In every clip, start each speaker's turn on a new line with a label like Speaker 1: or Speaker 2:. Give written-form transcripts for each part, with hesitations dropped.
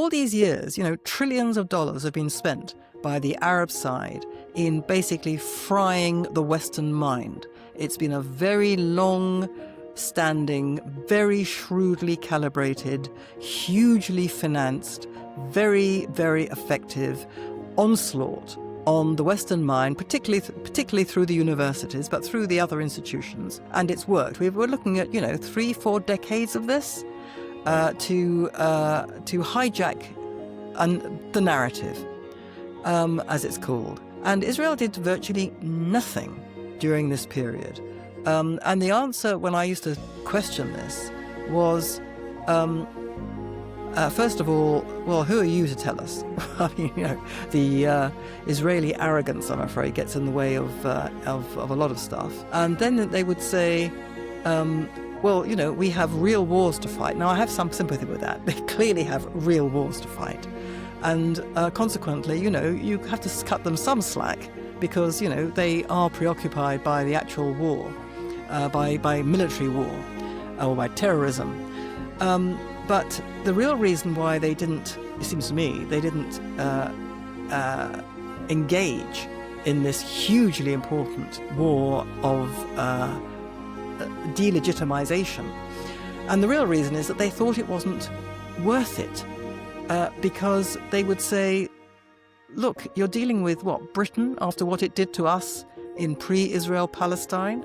Speaker 1: all these years, trillions of dollars have been spent by the Arab side in basically frying the Western mind. It's been a very long-standing, very shrewdly calibrated, hugely financed, very, very effective onslaught on the Western mind, particularly through the universities, but through the other institutions. And it's worked. We're looking at, 3-4 decades of this to hijack the narrative, as it's called. And Israel did virtually nothing during this period. And the answer, when I used to question this, was, first of all, well, who are you to tell us? I mean, the Israeli arrogance, I'm afraid, gets in the way of a lot of stuff. And then they would say, well, we have real wars to fight. Now, I have some sympathy with that. They clearly have real wars to fight. And consequently, you have to cut them some slack because, they are preoccupied by the actual war, by military war or by terrorism. But the real reason why they didn't, it seems to me, they didn't engage in this hugely important war of delegitimization. And the real reason is that they thought it wasn't worth it because they would say, look, you're dealing with Britain after what it did to us in pre-Israel Palestine?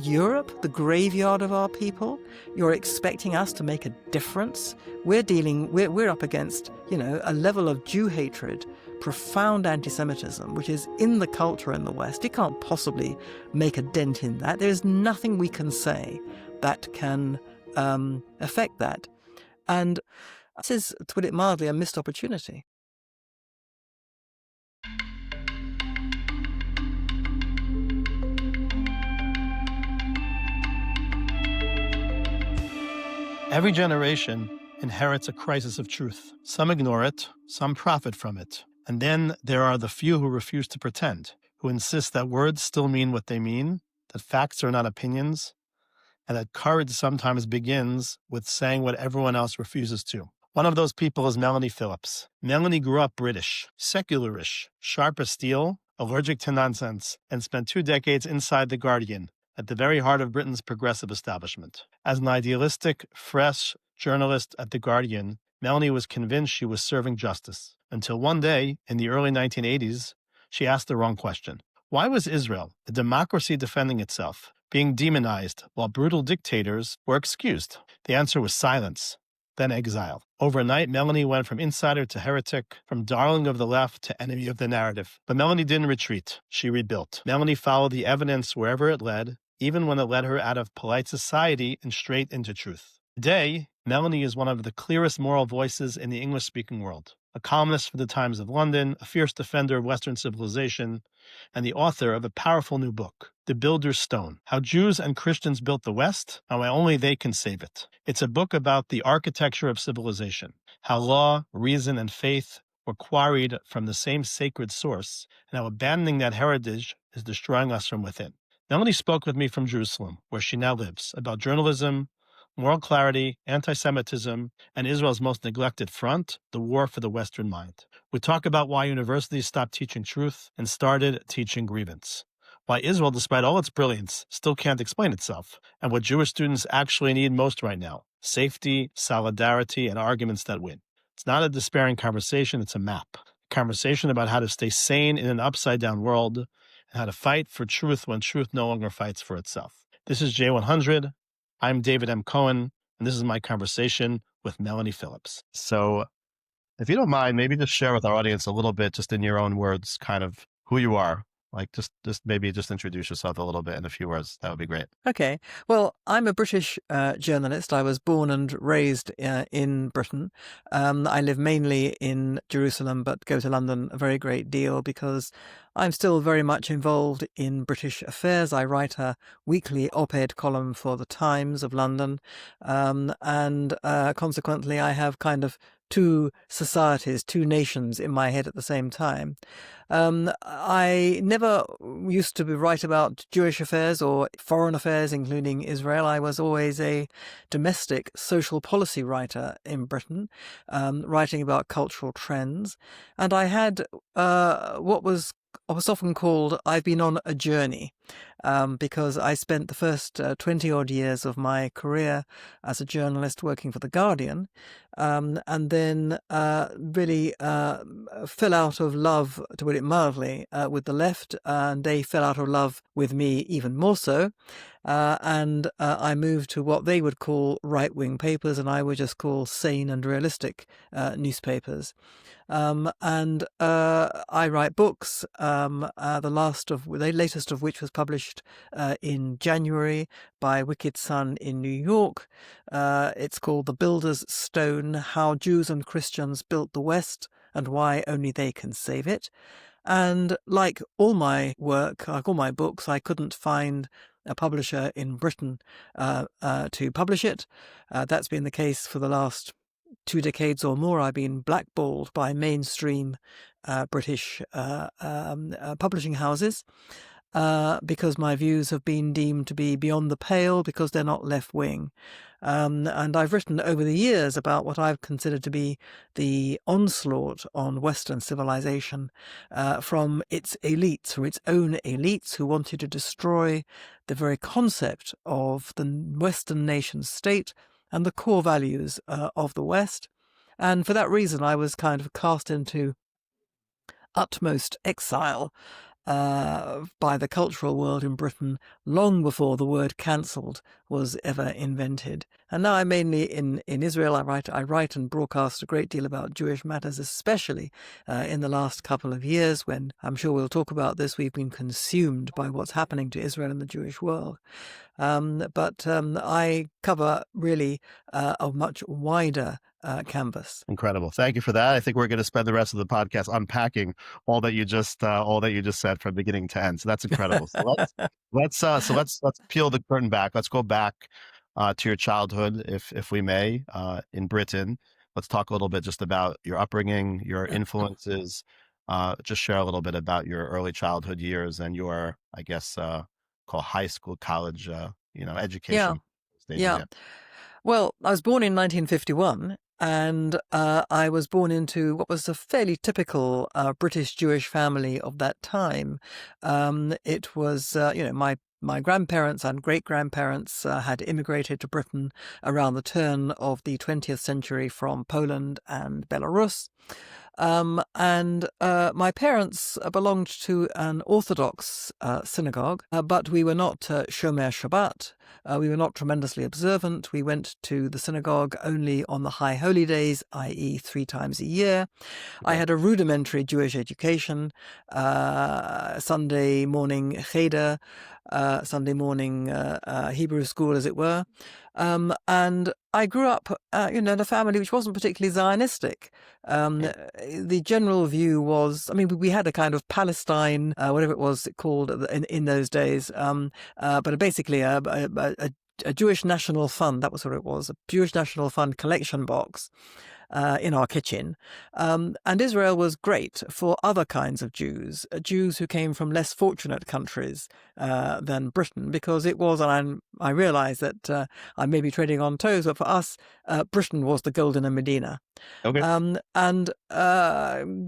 Speaker 1: Europe, the graveyard of our people? You're expecting us to make a difference? We're up against, a level of Jew hatred, profound anti-Semitism, which is in the culture in the West. You can't possibly make a dent in that. There's nothing we can say that can affect that. And this is, to put it mildly, a missed opportunity.
Speaker 2: Every generation inherits a crisis of truth. Some ignore it, some profit from it. And then there are the few who refuse to pretend, who insist that words still mean what they mean, that facts are not opinions, and that courage sometimes begins with saying what everyone else refuses to. One of those people is Melanie Phillips. Melanie grew up British, secularish, sharp as steel, allergic to nonsense, and spent 2 decades inside The Guardian, at the very heart of Britain's progressive establishment. As an idealistic, fresh journalist at The Guardian, Melanie was convinced she was serving justice, until one day, in the early 1980s, she asked the wrong question. Why was Israel, a democracy defending itself, being demonized while brutal dictators were excused? The answer was silence, then exile. Overnight, Melanie went from insider to heretic, from darling of the left to enemy of the narrative. But Melanie didn't retreat. She rebuilt. Melanie followed the evidence wherever it led, even when it led her out of polite society and straight into truth. Today, Melanie is one of the clearest moral voices in the English-speaking world, a columnist for the Times of London, a fierce defender of Western civilization, and the author of a powerful new book, The Builder's Stone, How Jews and Christians Built the West, and Why Only They Can Save It. It's a book about the architecture of civilization, how law, reason, and faith were quarried from the same sacred source, and how abandoning that heritage is destroying us from within. Melanie spoke with me from Jerusalem, where she now lives, about journalism, moral clarity, anti-Semitism, and Israel's most neglected front, the war for the Western mind. We talk about why universities stopped teaching truth and started teaching grievance, why Israel, despite all its brilliance, still can't explain itself, and what Jewish students actually need most right now: safety, solidarity, and arguments that win. It's not a despairing conversation, it's a map. A conversation about how to stay sane in an upside-down world, and how to fight for truth when truth no longer fights for itself. This is J100. I'm David M. Cohen, and this is my conversation with Melanie Phillips. So, if you don't mind, maybe just share with our audience a little bit, just in your own words, kind of who you are. Like, just maybe just introduce yourself a little bit in a few words. That would be great.
Speaker 1: Okay. Well, I'm a British journalist. I was born and raised in Britain. I live mainly in Jerusalem, but go to London a very great deal because I'm still very much involved in British affairs. I write a weekly op-ed column for the Times of London. And consequently, I have kind of two societies, two nations in my head at the same time. I never used to write about Jewish affairs or foreign affairs, including Israel. I was always a domestic social policy writer in Britain, writing about cultural trends. And I had what was often called, I've been on a journey, because I spent the first 20 odd years of my career as a journalist working for The Guardian, and then really fell out of love, to put it mildly, with the left, and they fell out of love with me even more so. And I moved to what they would call right-wing papers, and I would just call sane and realistic newspapers. And I write books, the latest of which was published in January by Wicked Sun in New York. It's called The Builder's Stone: How Jews and Christians Built the West and Why Only They Can Save It. And like all my work, like all my books, I couldn't find a publisher in Britain to publish it. That's been the case for the last 2 decades or more. I've been blackballed by mainstream British publishing houses because my views have been deemed to be beyond the pale because they're not left-wing. And I've written over the years about what I've considered to be the onslaught on Western civilization from its elites, from its own elites who wanted to destroy the very concept of the Western nation state and the core values of the West. And for that reason, I was kind of cast into utmost exile by the cultural world in Britain long before the word cancelled was ever invented. And now I'm mainly in Israel. I write and broadcast a great deal about Jewish matters, especially in the last couple of years when, I'm sure we'll talk about this, we've been consumed by what's happening to Israel and the Jewish world. But I cover really a much wider canvas.
Speaker 2: Incredible. Thank you for that. I think we're going to spend the rest of the podcast unpacking all that you just said from beginning to end. So that's incredible. So let's peel the curtain back. Let's go back to your childhood, if we may, in Britain. Let's talk a little bit just about your upbringing, your influences. Just share a little bit about your early childhood years and your, I guess, call high school, college, education.
Speaker 1: Yeah. Well, I was born in 1951, and I was born into what was a fairly typical British Jewish family of that time. It was, my grandparents and great-grandparents had immigrated to Britain around the turn of the 20th century from Poland and Belarus. And my parents belonged to an Orthodox synagogue, but we were not Shomer Shabbat. We were not tremendously observant. We went to the synagogue only on the high holy days, i.e. 3 times a year. I had a rudimentary Jewish education, Sunday morning cheder, Sunday morning Hebrew school, as it were. And I grew up, in a family which wasn't particularly Zionistic. The general view was, we had a kind of Palestine, whatever it was called in those days, but basically a Jewish National Fund, that was what it was, a Jewish National Fund collection box in our kitchen. And Israel was great for other kinds of Jews who came from less fortunate countries than Britain, because it was, and I realize that I may be treading on toes, but for us, Britain was the golden Medina.
Speaker 2: Okay.
Speaker 1: And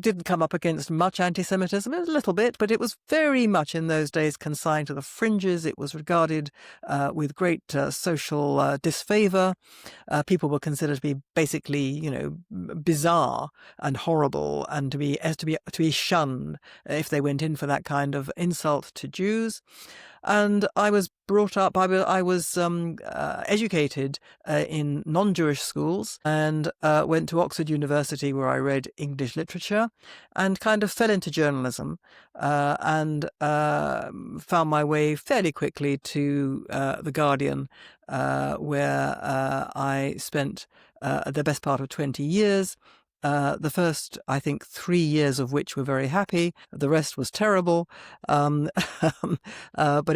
Speaker 1: didn't come up against much anti-Semitism, a little bit, but it was very much in those days consigned to the fringes. It was regarded with great social disfavor. People were considered to be basically, bizarre and horrible, and to be shunned if they went in for that kind of insult to Jews. And I was brought up, I was educated in non-Jewish schools, and went to Oxford University, where I read English literature and kind of fell into journalism, and found my way fairly quickly to The Guardian, where I spent the best part of 20 years. The first, I think, 3 years of which were very happy. The rest was terrible. But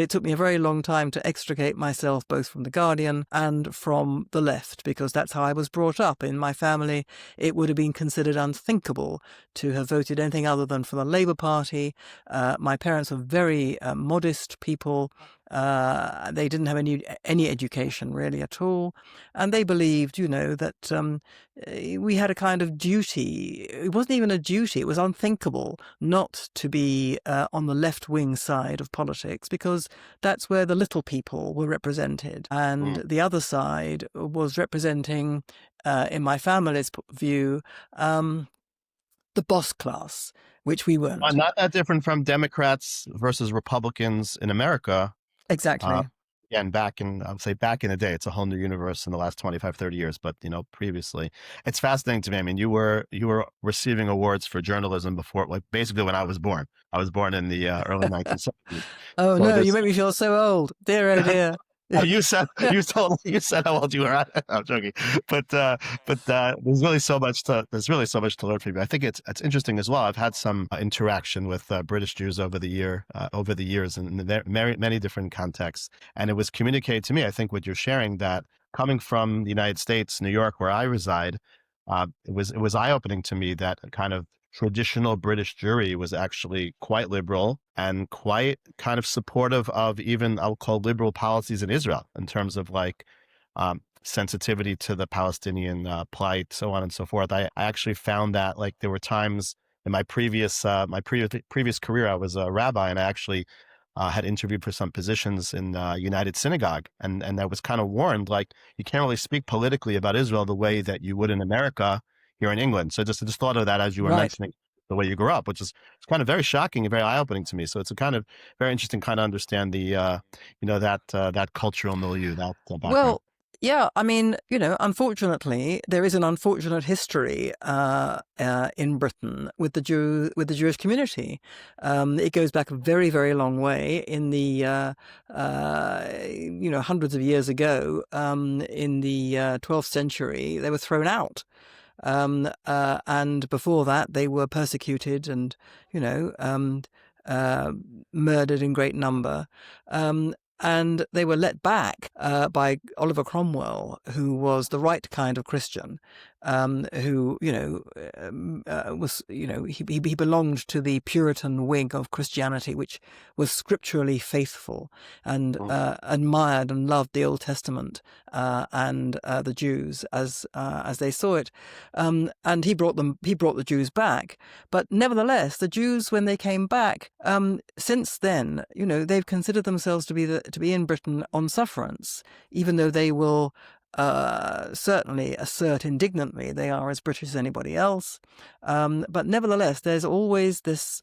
Speaker 1: it took me a very long time to extricate myself both from the Guardian and from the left, because that's how I was brought up. In my family, it would have been considered unthinkable to have voted anything other than for the Labour Party. My parents were very modest people. They didn't have any education really at all, and they believed, that we had a kind of duty. It wasn't even a duty; it was unthinkable not to be on the left-wing side of politics, because that's where the little people were represented, and the other side was representing, in my family's view, the boss class, which we weren't.
Speaker 2: Not that different from Democrats versus Republicans in America.
Speaker 1: Exactly.
Speaker 2: And back in the day, it's a whole new universe in the last 25, 30 years. But, previously, it's fascinating to me. I mean, you were receiving awards for journalism before, like basically when I was born. I was born in the early 1970s.
Speaker 1: Oh, so no, you make me feel so old. Dear, oh dear.
Speaker 2: You said how old you were. I'm joking, but there's really so much to learn from you. I think it's interesting as well. I've had some interaction with British Jews over the years in many different contexts, and it was communicated to me, I think, what you're sharing, that coming from the United States, New York, where I reside, it was eye-opening to me that kind of traditional British Jewry was actually quite liberal and quite kind of supportive of even, I'll call, liberal policies in Israel in terms of like sensitivity to the Palestinian plight, so on and so forth. I actually found that like there were times in my previous career, I was a rabbi, and I actually had interviewed for some positions in United Synagogue, and I was kind of warned, like, you can't really speak politically about Israel the way that you would in America here in England. So I just thought of that as you were mentioning the way you grew up, which is kind of very shocking and very eye-opening to me. So it's a kind of very interesting kind of understand the that cultural milieu, that background.
Speaker 1: Well, yeah, I mean, unfortunately, there is an unfortunate history in Britain with the Jewish community. It goes back a very, very long way. In the hundreds of years ago, in the 12th century, they were thrown out. And before that, they were persecuted and, murdered in great number. And they were let back by Oliver Cromwell, who was the right kind of Christian, who, was, he belonged to the Puritan wing of Christianity, which was scripturally faithful and admired and loved the Old Testament and the Jews as they saw it. And he brought the Jews back. But nevertheless, the Jews, when they came back, since then, they've considered themselves to be in Britain on sufferance, even though they will certainly assert indignantly they are as British as anybody else. But nevertheless, there's always this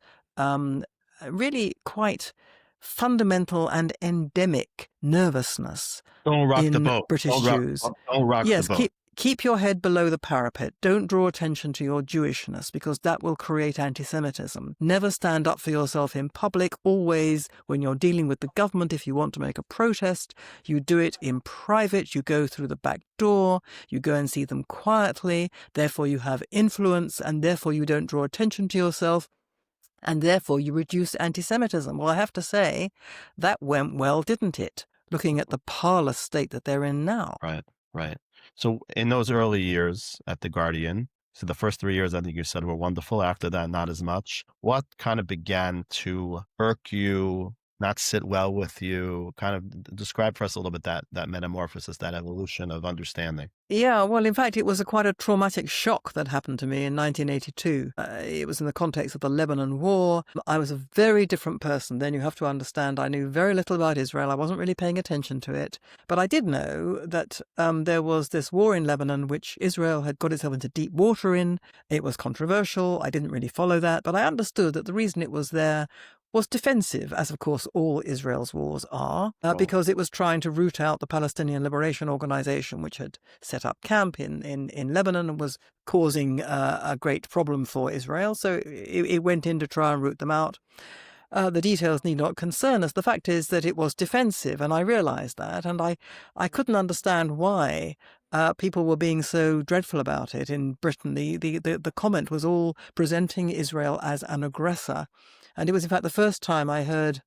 Speaker 1: really quite fundamental and endemic nervousness in British Jews.
Speaker 2: Don't rock the boat.
Speaker 1: Keep your head below the parapet. Don't draw attention to your Jewishness, because that will create anti-Semitism. Never stand up for yourself in public. Always, when you're dealing with the government, if you want to make a protest, you do it in private. You go through the back door. You go and see them quietly. Therefore, you have influence, and therefore you don't draw attention to yourself. And therefore, you reduce anti-Semitism. Well, I have to say, that went well, didn't it? Looking at the parlous state that they're in now.
Speaker 2: Right. So in those early years at The Guardian, so the first 3 years, I think you said, were wonderful. After that, not as much. What kind of began to irk you, not sit well with you? Kind of describe for us a little bit that metamorphosis, that evolution of understanding.
Speaker 1: Yeah, well, in fact, it was quite a traumatic shock that happened to me in 1982. It was in the context of the Lebanon War. I was a very different person then. You have to understand, I knew very little about Israel. I wasn't really paying attention to it. But I did know that there was this war in Lebanon, which Israel had got itself into deep water in. It was controversial. I didn't really follow that. But I understood that the reason it was there was defensive, as of course all Israel's wars are, because it was trying to root out the Palestinian Liberation Organization, which had set up camp in Lebanon and was causing a great problem for Israel. So it went in to try and root them out. The details need not concern us. The fact is that it was defensive, and I realized that, and I couldn't understand why people were being so dreadful about it in Britain. The comment was all presenting Israel as an aggressor. And it was, in fact, the first time I heard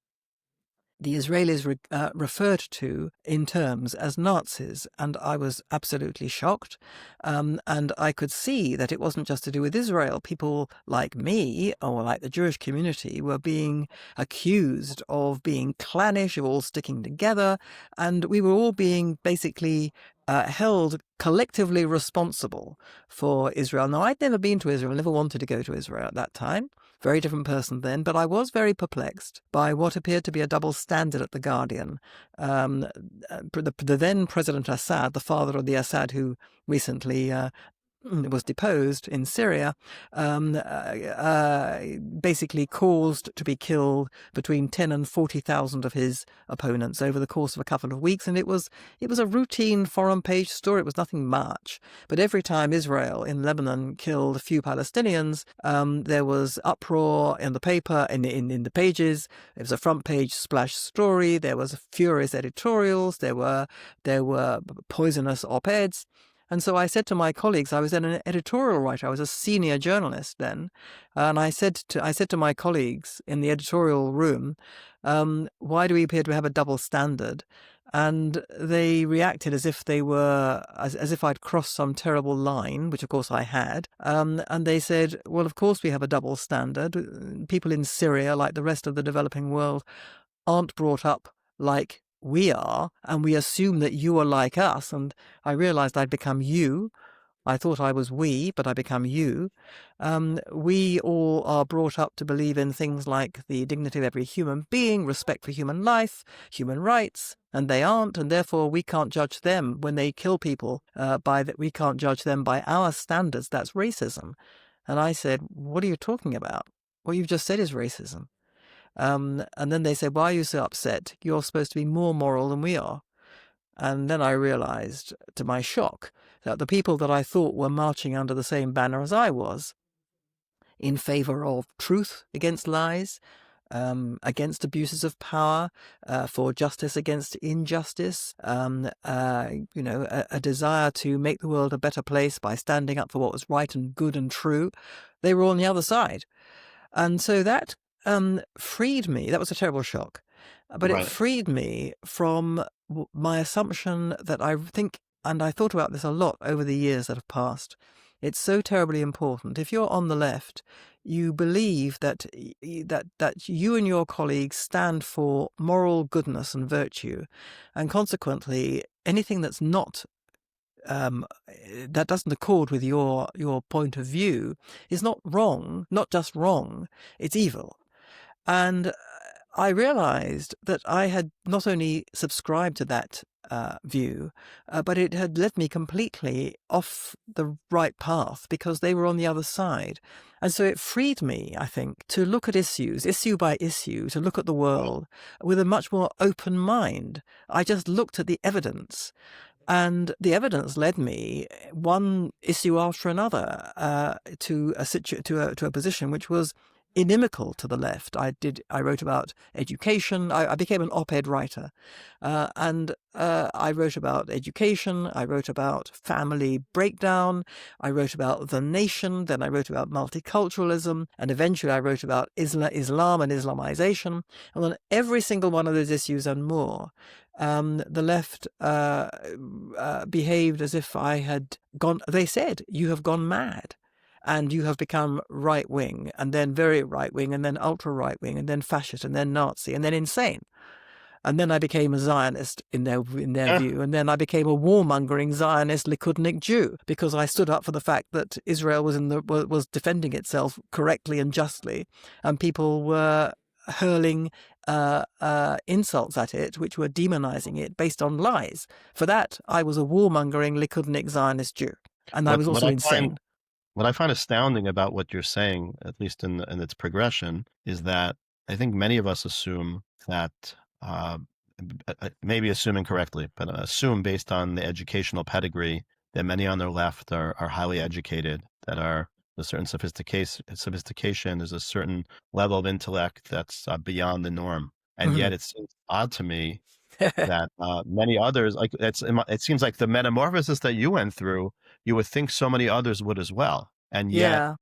Speaker 1: the Israelis referred to in terms as Nazis, and I was absolutely shocked. And I could see that it wasn't just to do with Israel. People like me, or like the Jewish community, were being accused of being clannish, of all sticking together, and we were all being basically held collectively responsible for Israel. Now, I'd never been to Israel, never wanted to go to Israel at that time. Very different person then, but I was very perplexed by what appeared to be a double standard at The Guardian. The then President Assad, the father of the Assad who recently was deposed in Syria, basically caused to be killed between 10 and 40,000 of his opponents over the course of a couple of weeks. And it was a routine foreign page story. It was nothing much. But every time Israel in Lebanon killed a few Palestinians, there was uproar in the paper, in the pages. It was a front page splash story. There was furious editorials. There were poisonous op-eds. And so I said to my colleagues, I was then an editorial writer. I was a senior journalist then. And I said to my colleagues in the editorial room, why do we appear to have a double standard? And they reacted as if they were, as if I'd crossed some terrible line, which of course I had. And they said, well, of course we have a double standard. People in Syria, like the rest of the developing world, aren't brought up like we are, and we assume that you are like us. And I realized I'd become you. I thought I was we, but I become you. We all are brought up to believe in things like the dignity of every human being, respect for human life, human rights, and they aren't, and therefore we can't judge them when they kill people we can't judge them by our standards. That's racism. And I said, what are you talking about? What you've just said is racism. And then they said, why are you so upset? You're supposed to be more moral than we are. And then I realized, to my shock, that the people that I thought were marching under the same banner as I was, in favor of truth against lies, against abuses of power, for justice against injustice, a desire to make the world a better place by standing up for what was right and good and true, they were on the other side. And so that freed me. That was a terrible shock. But
Speaker 2: Right.
Speaker 1: it freed me from my assumption that I think, and I thought about this a lot over the years that have passed, it's so terribly important. If you're on the left, you believe that you and your colleagues stand for moral goodness and virtue, and consequently, anything that's not that doesn't accord with your point of view is not wrong, not just wrong, it's evil. And I realized that I had not only subscribed to that view, but it had led me completely off the right path because they were on the other side. And so it freed me, I think, to look at issues, issue by issue, to look at the world with a much more open mind. I just looked at the evidence. And the evidence led me, one issue after another, to a position which was inimical to the left. I wrote about education. I became an op-ed writer, and I wrote about education. I wrote about family breakdown. I wrote about the nation. Then I wrote about multiculturalism, and eventually I wrote about Islam and Islamization. And on every single one of those issues and more, the left behaved as if I had gone. They said, "You have gone mad, and you have become right wing, and then very right wing, and then ultra right wing, and then fascist, and then Nazi, and then insane." And then I became a Zionist in their view, and then I became a warmongering Zionist Likudnik Jew because I stood up for the fact that Israel was defending itself correctly and justly, and people were hurling insults at it, which were demonizing it based on lies. For that, I was a warmongering Likudnik Zionist Jew, and I was also insane.
Speaker 2: What I find astounding about what you're saying, at least in its progression, is that I think many of us assume that, maybe assume incorrectly, but assume based on the educational pedigree that many on their left are highly educated, that are a certain sophistication, there's a certain level of intellect that's beyond the norm. And yet it seems odd to me that many others, like it seems like the metamorphosis that you went through, you would think so many others would as well, and
Speaker 1: Yeah,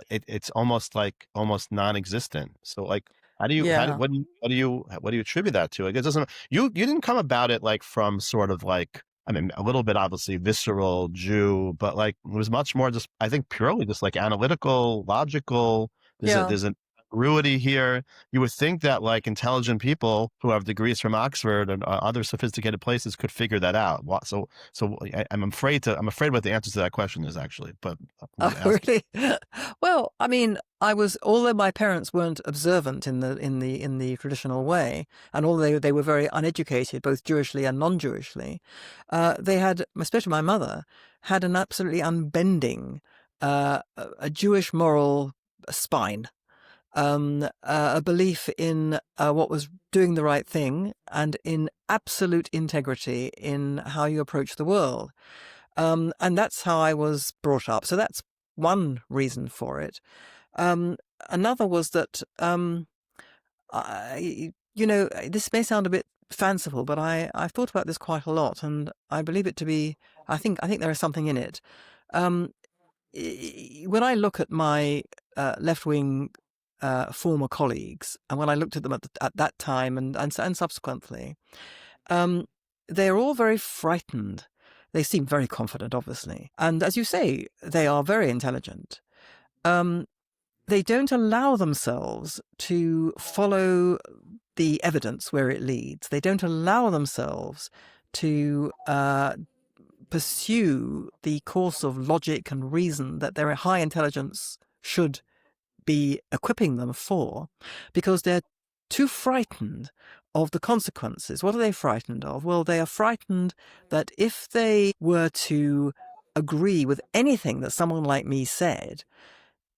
Speaker 2: it's almost like almost non-existent. So like,
Speaker 1: yeah.
Speaker 2: what do you attribute that to? Like, it doesn't, you didn't come about it like from sort of like, I mean, a little bit obviously visceral Jew, but like it was much more just, I think, purely just like analytical, logical.
Speaker 1: Yeah.
Speaker 2: There's an congruity here. You would think that like intelligent people who have degrees from Oxford and other sophisticated places could figure that out. I'm afraid what the answer to that question is actually, but I'm
Speaker 1: Oh,
Speaker 2: going to ask
Speaker 1: really? Well, I mean, although my parents weren't observant in the traditional way, and although they were very uneducated, both Jewishly and non-Jewishly, they had, especially my mother, had an absolutely unbending, a Jewish moral spine, a belief in what was doing the right thing, and in absolute integrity in how you approach the world. And that's how I was brought up. So that's one reason for it. Um, Another was that, this may sound a bit fanciful, but I've thought about this quite a lot, and I believe it to be, I think there is something in it. Um, when I look at my left-wing former colleagues, and when I looked at them at that time and subsequently, um, they're all very frightened. They seem very confident, obviously. And as you say, they are very intelligent. Um, they don't allow themselves to follow the evidence where it leads. They don't allow themselves to pursue the course of logic and reason that their high intelligence should be equipping them for, because they're too frightened of the consequences. What are they frightened of? Well, they are frightened that if they were to agree with anything that someone like me said,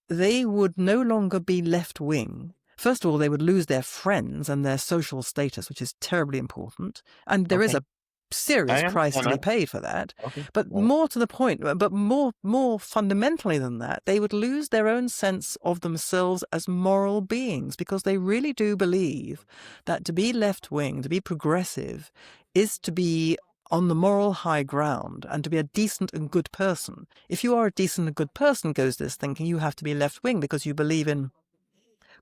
Speaker 1: they would no longer be left-wing. First of all, they would lose their friends and their social status, which is terribly important. And there is
Speaker 2: Okay,
Speaker 1: a serious
Speaker 2: I
Speaker 1: price
Speaker 2: understand
Speaker 1: to be
Speaker 2: that.
Speaker 1: paid for that.
Speaker 2: Okay,
Speaker 1: But
Speaker 2: well,
Speaker 1: more to the point, but more fundamentally than that, they would lose their own sense of themselves as moral beings, because they really do believe that to be left-wing, to be progressive, is to be on the moral high ground and to be a decent and good person. If you are a decent and good person, goes this thinking, you have to be left-wing because you believe in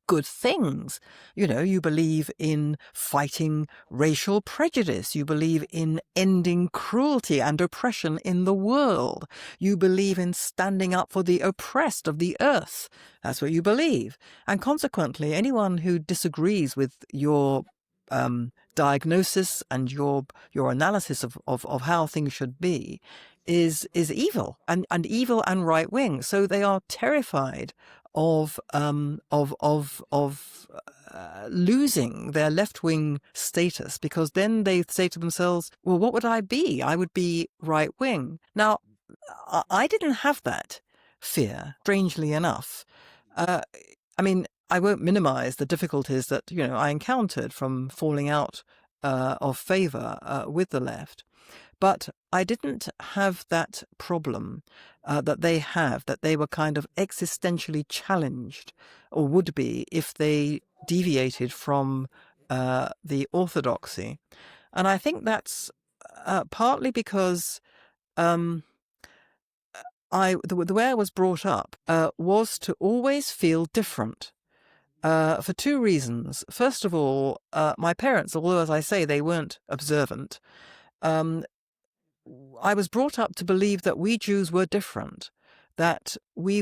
Speaker 1: good things. You believe in fighting racial prejudice. You believe in ending cruelty and oppression in the world. You believe in standing up for the oppressed of the earth. That's what you believe. And consequently, anyone who disagrees with your diagnosis and your analysis of how things should be is evil, and evil and right wing. So they are terrified of losing their left-wing status, because then they say to themselves, well, what would I be? I would be right-wing. Now, I didn't have that fear, strangely enough. I mean, I won't minimize the difficulties that, I encountered from falling out of favor with the left. But I didn't have that problem that they have, that they were kind of existentially challenged, or would be if they deviated from the orthodoxy. And I think that's partly because um, the way I was brought up was to always feel different. For two reasons. First of all, my parents, although, as I say, they weren't observant, um, I was brought up to believe that we Jews were different, that we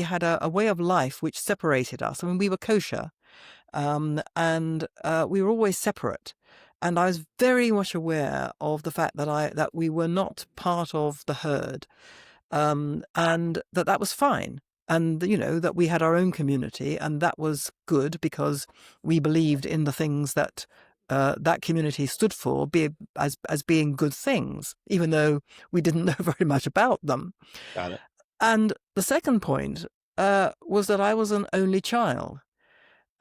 Speaker 1: had a way of life which separated us. I mean, we were kosher, and we were always separate. And I was very much aware of the fact that we were not part of the herd, and that was fine. And, that we had our own community, and that was good because we believed in the things that that community stood for, as being good things, even though we didn't know very much about them.
Speaker 2: got it.
Speaker 1: And the second point was that I was an only child.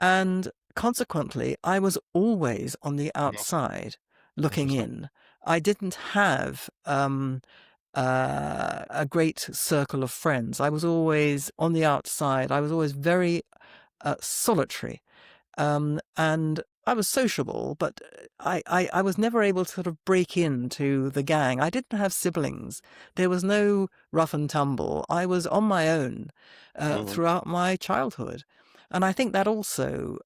Speaker 1: And consequently, I was always on the
Speaker 2: Mhm.
Speaker 1: outside looking
Speaker 2: Interesting.
Speaker 1: in. I didn't have a great circle of friends. I was always on the outside. I was always very solitary. And sociable, but I was never able to sort of break into the gang. I didn't have siblings. There was no rough and tumble. I was on my own
Speaker 2: Hmm.
Speaker 1: throughout my childhood. And I think that also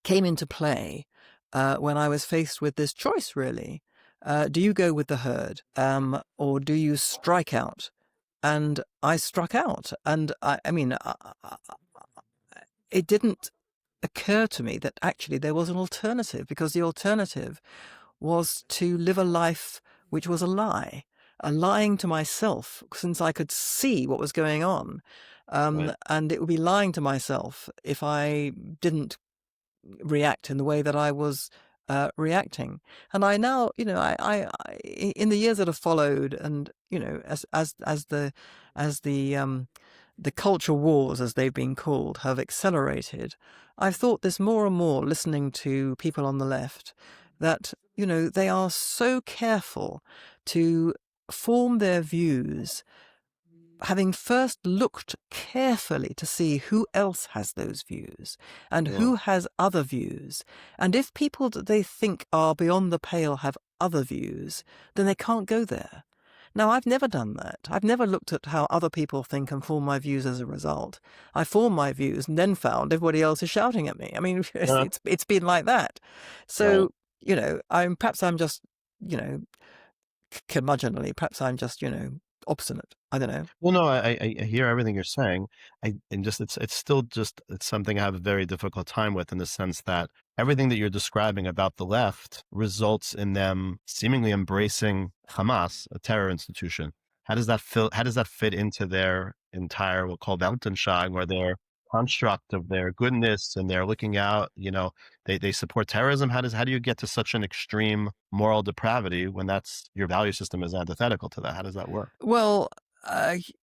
Speaker 1: came into play when I was faced with this choice, really. Do you go with the herd or do you strike out? And I struck out. And I mean, it didn't occur to me that actually there was an alternative, because the alternative was to live a life which was a lying to myself, since I could see what was going on.
Speaker 2: Right.
Speaker 1: And it would be lying to myself if I didn't react in the way that I was reacting. And I now, in the years that have followed, and as the culture wars, as they've been called, have accelerated, I've thought this more and more, listening to people on the left, that they are so careful to form their views, having first looked carefully to see who else has those views and
Speaker 2: Yeah.
Speaker 1: who has other views. And if people that they think are beyond the pale have other views, then they can't go there. Now, I've never done that. I've never looked at how other people think and form my views as a result. I formed my views and then found everybody else is shouting at me. I mean,
Speaker 2: Yeah.
Speaker 1: it's been like that.
Speaker 2: Right.
Speaker 1: So, perhaps I'm just, you know, curmudgeonly. Perhaps I'm just, obstinate. I don't know.
Speaker 2: Well, no, I hear everything you're saying. And just it's still just it's something I have a very difficult time with, in the sense that everything that you're describing about the left results in them seemingly embracing Hamas, a terror institution. How does that feel? How does that fit into their entire, we'll call Weltanschauung, or their construct of their goodness, and they're looking out, they support terrorism? How do you get to such an extreme moral depravity when that's your value system is antithetical to that? How does that work?
Speaker 1: Well,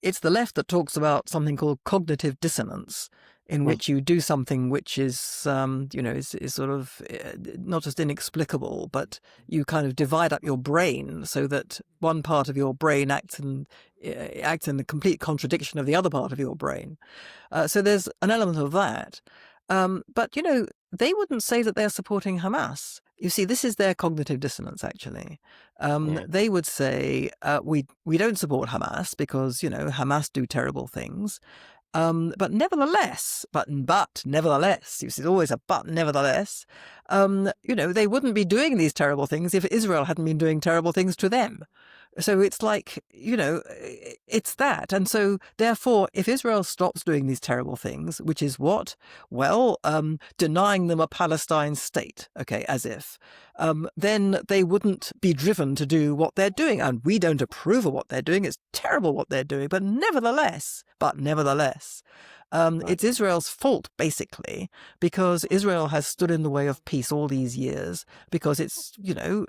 Speaker 1: it's the left that talks about something called cognitive dissonance, in
Speaker 2: Mm.
Speaker 1: which you do something which is, is sort of not just inexplicable, but you kind of divide up your brain so that one part of your brain acts in the complete contradiction of the other part of your brain. So there's an element of that. But, they wouldn't say that they're supporting Hamas. You see, this is their cognitive dissonance, actually.
Speaker 2: Mm.
Speaker 1: They would say, we don't support Hamas because, Hamas do terrible things. But nevertheless, nevertheless, you see, there's always a but, nevertheless, they wouldn't be doing these terrible things if Israel hadn't been doing terrible things to them. So it's like, it's that. And so, therefore, if Israel stops doing these terrible things, which is what? Well, denying them a Palestine state, okay, as if, then they wouldn't be driven to do what they're doing. And we don't approve of what they're doing. It's terrible what they're doing. But nevertheless,
Speaker 2: Right.
Speaker 1: it's Israel's fault, basically, because Israel has stood in the way of peace all these years, because it's, it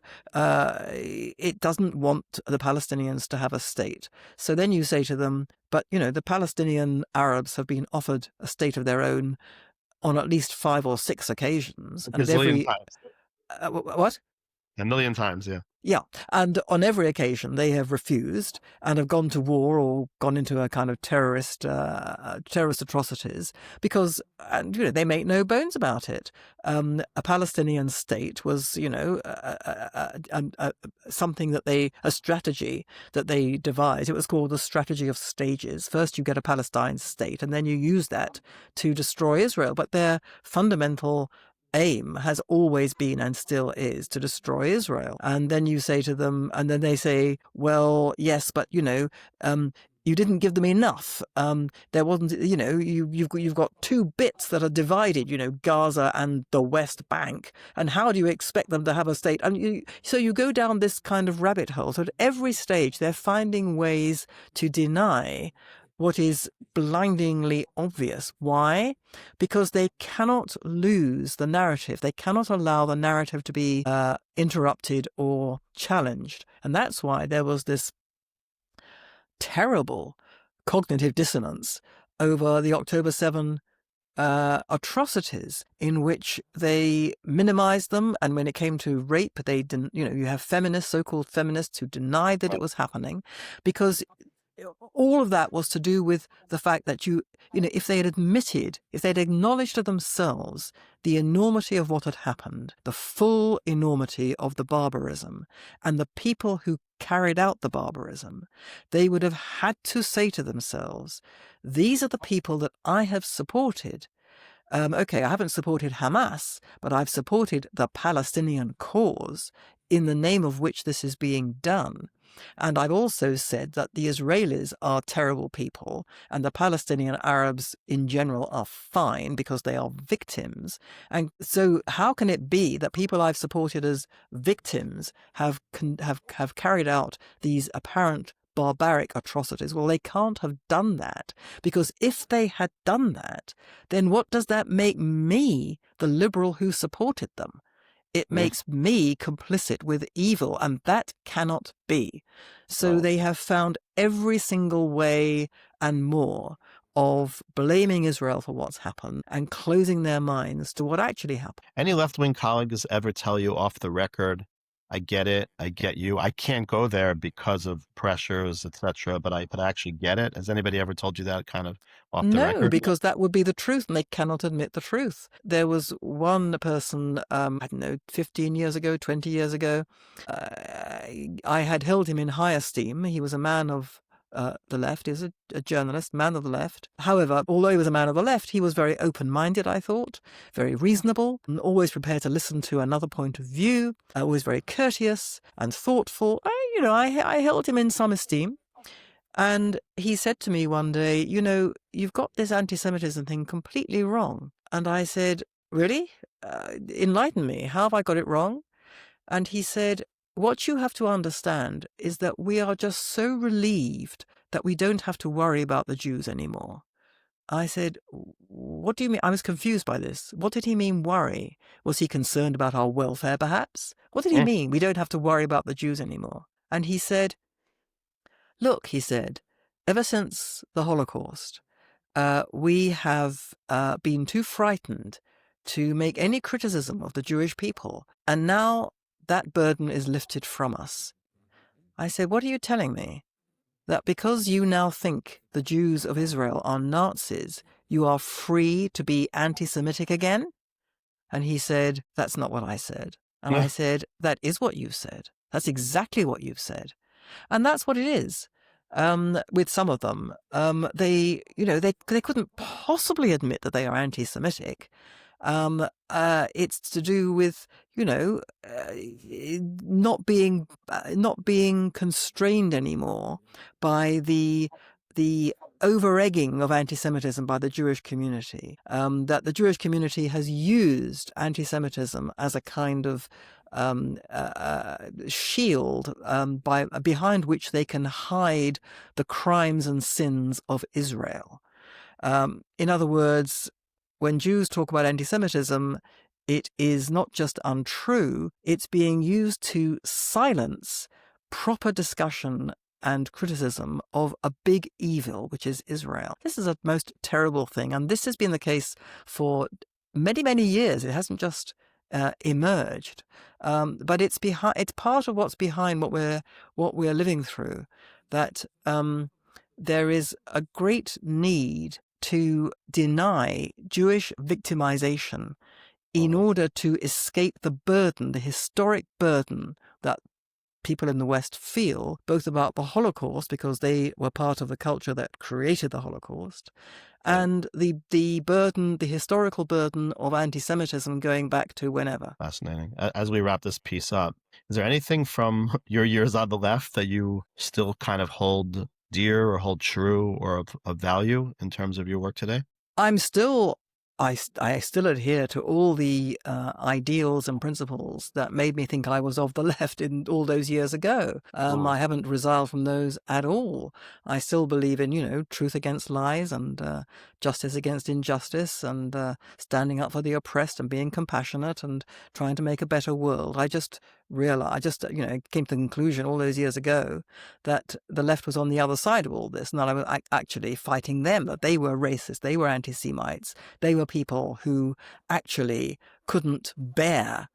Speaker 1: doesn't want the Palestinians to have a state. So then you say to them, but, the Palestinian Arabs have been offered a state of their own on at least 5 or 6 occasions.
Speaker 2: A
Speaker 1: And at
Speaker 2: gazillion
Speaker 1: every,
Speaker 2: times.
Speaker 1: what?
Speaker 2: A million times, yeah.
Speaker 1: Yeah, and on every occasion they have refused and have gone to war or gone into a kind of terrorist atrocities, because, and they make no bones about it. A Palestinian state was, something that a strategy that they devised. It was called the strategy of stages. First, you get a Palestine state, and then you use that to destroy Israel. But their fundamental aim has always been and still is to destroy Israel. And then you say to them, and then they say, well, yes, but you didn't give them enough. There wasn't, you've got 2 bits that are divided, Gaza and the West Bank. And how do you expect them to have a state? And so you go down this kind of rabbit hole. So at every stage, they're finding ways to deny what is blindingly obvious. Why? Because they cannot lose the narrative. They cannot allow the narrative to be interrupted or challenged. And that's why there was this terrible cognitive dissonance over the October 7 atrocities, in which they minimized them. And when it came to rape, they didn't, you have feminists, so-called feminists, who denied that it was happening, because all of that was to do with the fact that if they had admitted, if they'd acknowledged to themselves the enormity of what had happened, the full enormity of the barbarism, and the people who carried out the barbarism, they would have had to say to themselves, these are the people that I have supported. Okay, I haven't supported Hamas, but I've supported the Palestinian cause in the name of which this is being done. And I've also said that the Israelis are terrible people and the Palestinian Arabs in general are fine because they are victims. And so how can it be that people I've supported as victims have carried out these apparent barbaric atrocities? Well, they can't have done that, because if they had done that, then what does that make me, the liberal who supported them? It makes me complicit with evil, and that cannot be. So they have found every single way and more of blaming Israel for what's happened and closing their minds to what actually happened.
Speaker 2: Any left-wing colleagues ever tell you off the record, I get it, I get you, I can't go there because of pressures, etc., but I actually get it? Has anybody ever told you that kind of off the record?
Speaker 1: No, because that would be the truth, and they cannot admit the truth. There was one person, I don't know, 15 years ago, 20 years ago, I had held him in high esteem. He was a man of the left. He was a journalist, man of the left. However, although he was a man of the left, he was very open-minded, I thought, very reasonable, and always prepared to listen to another point of view, always very courteous and thoughtful. I held him in some esteem. And he said to me one day, you've got this anti-Semitism thing completely wrong. And I said, really? Enlighten me. How have I got it wrong? And he said, what you have to understand is that we are just so relieved that we don't have to worry about the Jews anymore. I said, what do you mean? I was confused by this. What did he mean, worry? Was he concerned about our welfare, perhaps? What did he mean, we don't have to worry about the Jews anymore? And he said, look, he said, ever since the Holocaust, we have been too frightened to make any criticism of the Jewish people. And now that burden is lifted from us. I said, what are you telling me? That because you now think the Jews of Israel are Nazis, you are free to be anti-Semitic again? And he said, that's not what I said. And I said, that is what you've said. That's exactly what you've said. And that's what it is. With some of them, they couldn't possibly admit that they are anti-Semitic. It's to do with, not being constrained anymore by the over-egging of anti-Semitism by the Jewish community. That the Jewish community has used anti-Semitism as a kind of shield behind which they can hide the crimes and sins of Israel. In other words, when Jews talk about anti-Semitism, it is not just untrue, it's being used to silence proper discussion and criticism of a big evil, which is Israel. This is a most terrible thing, and this has been the case for many, many years. It hasn't just emerged, but it's part of what's behind what we're living through. That there is a great need to deny Jewish victimization in order to escape the burden, the historic burden that people in the West feel, both about the Holocaust, because they were part of the culture that created the Holocaust, and the burden, the historical burden of anti-Semitism going back to whenever.
Speaker 2: Fascinating. As we wrap this piece up, is there anything from your years on the left that you still kind of hold dear or hold true or of value in terms of your work today?
Speaker 1: I still adhere to all the ideals and principles that made me think I was of the left in all those years ago. I haven't resiled from those at all. I still believe in, truth against lies and justice against injustice and standing up for the oppressed and being compassionate and trying to make a better world. I just came to the conclusion all those years ago that the left was on the other side of all this, and that I was actually fighting them, that they were racist, they were anti-Semites, they were people who actually couldn't bear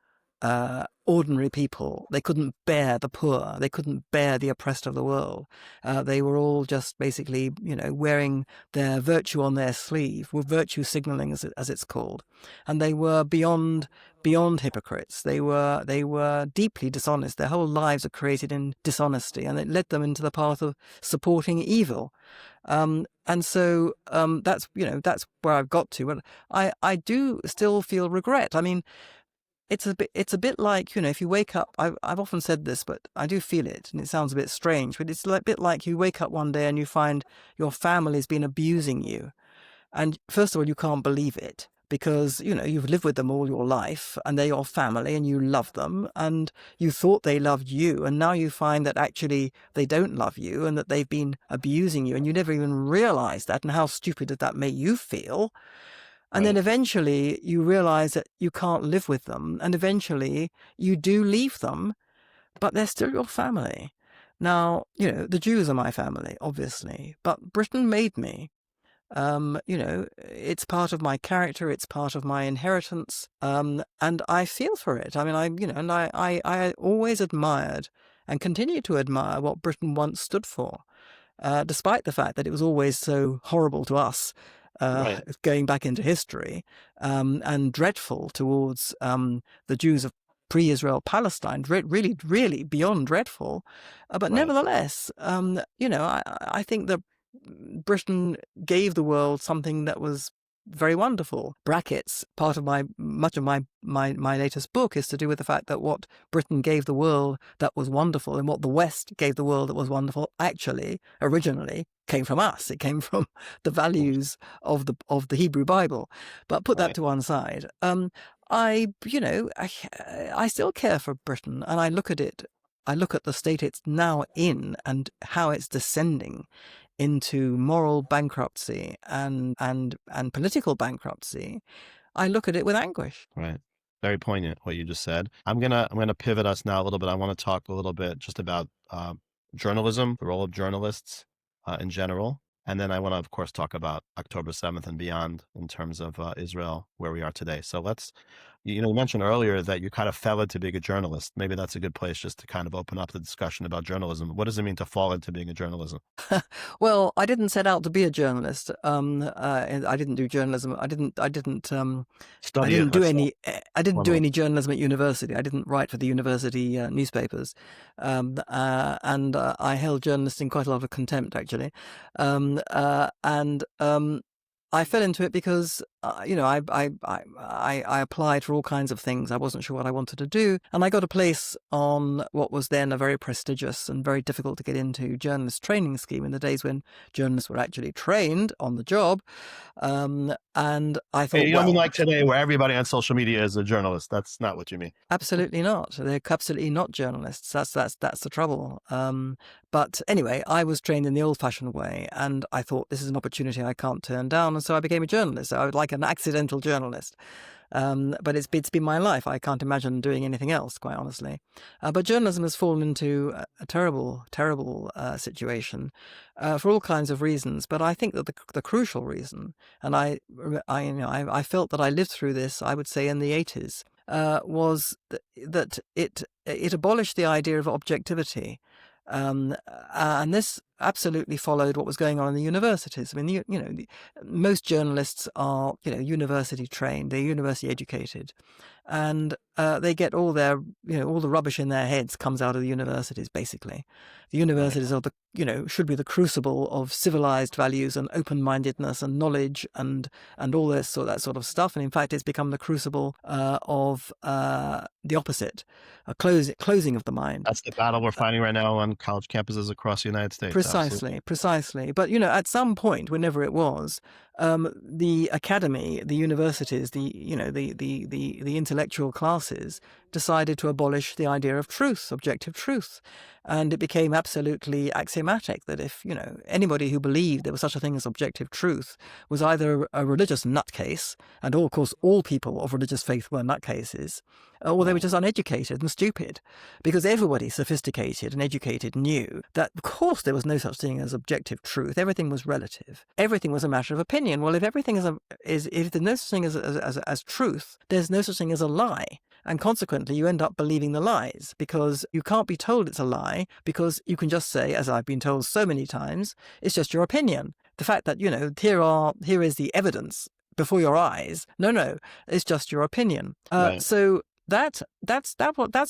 Speaker 1: ordinary people. They couldn't bear the poor. They couldn't bear the oppressed of the world. They were all just basically, wearing their virtue on their sleeve, with virtue signaling, as it's called. And they were beyond hypocrites. They were deeply dishonest. Their whole lives are created in dishonesty, and it led them into the path of supporting evil. And so that's where I've got to. But I do still feel regret. I mean, it's a bit like, if you wake up, I've often said this, but I do feel it, and it sounds a bit strange, but it's a bit like you wake up one day and you find your family's been abusing you. And first of all, you can't believe it, because, you've lived with them all your life, and they're your family, and you love them, and you thought they loved you, and now you find that actually they don't love you, and that they've been abusing you, and you never even realized that, and how stupid did that make you feel? And then eventually you realize that you can't live with them, and eventually you do leave them, but they're still your family. Now, the Jews are my family, obviously, but Britain made me. It's part of my character, it's part of my inheritance, and I feel for it. I mean, I always admired and continue to admire what Britain once stood for, despite the fact that it was always so horrible to us, going back into history, and dreadful towards the Jews of pre-Israel Palestine, really, really beyond dreadful. But nevertheless, I think that Britain gave the world something that was very wonderful. Brackets, much of my latest book is to do with the fact that what Britain gave the world that was wonderful, and what the West gave the world that was wonderful, actually, originally came from us. It came from the values of the Hebrew Bible. But put that to one side. I still care for Britain, and I look at it. I look at the state it's now in, and how it's descending into moral bankruptcy and political bankruptcy. I look at it with anguish.
Speaker 2: Right. Very poignant what you just said. I'm gonna pivot us now a little bit. I want to talk a little bit just about journalism, the role of journalists in general, and then I want to, of course, talk about October 7th and beyond in terms of Israel, where we are today. So let's. You mentioned earlier that you kind of fell into being a journalist. Maybe that's a good place just to kind of open up the discussion about journalism. What does it mean to fall into being a journalism?
Speaker 1: Well, I didn't set out to be a journalist. I didn't do journalism. I didn't do any journalism at university. I didn't write for the university newspapers, and I held journalists in quite a lot of contempt, actually. I fell into it because, I applied for all kinds of things. I wasn't sure what I wanted to do. And I got a place on what was then a very prestigious and very difficult to get into journalist training scheme in the days when journalists were actually trained on the job. And I thought,
Speaker 2: you don't mean like today where everybody on social media is a journalist. That's not what you mean.
Speaker 1: Absolutely not. They're absolutely not journalists. That's the trouble. But anyway, I was trained in the old-fashioned way, and I thought, this is an opportunity I can't turn down, and so I became a journalist. I was like an accidental journalist. But it's been my life. I can't imagine doing anything else, quite honestly. But journalism has fallen into a terrible, terrible situation for all kinds of reasons. But I think that the crucial reason, and I felt that I lived through this, I would say, in the 80s, was that it abolished the idea of objectivity. And this absolutely followed what was going on in the universities. I mean, most journalists are, university trained, they're university educated, and they get all their, all the rubbish in their heads comes out of the universities, basically. The universities are should be the crucible of civilized values and open-mindedness and knowledge and all that sort of stuff. And in fact, it's become the crucible of the opposite, a closing of the mind.
Speaker 2: That's the battle we're fighting right now on college campuses across the United States.
Speaker 1: Precisely. But, at some point, whenever it was, the academy, the universities, the intellectual classes decided to abolish the idea of truth, objective truth. And it became absolutely axiomatic that if, anybody who believed there was such a thing as objective truth was either a religious nutcase, and of course all people of religious faith were nutcases, or they were just uneducated and stupid, because everybody sophisticated and educated knew that, of course, there was no such thing as objective truth. Everything was relative. Everything was a matter of opinion. Well, if everything if there's no such thing as truth, there's no such thing as a lie. And consequently, you end up believing the lies because you can't be told it's a lie, because you can just say, as I've been told so many times, it's just your opinion. The fact that, here is the evidence before your eyes. No, it's just your opinion.
Speaker 2: Right.
Speaker 1: So that's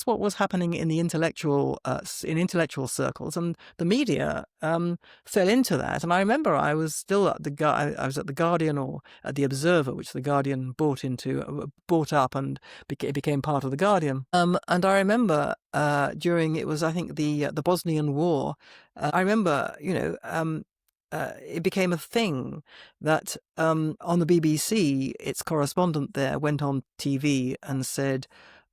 Speaker 1: what was happening in the intellectual circles, and the media fell into that. And I remember I was still at the Guardian, or at the Observer, which the Guardian bought up and became part of the Guardian. And I remember during, it was, I think, the Bosnian War. I remember it became a thing that on the BBC, its correspondent there went on TV and said,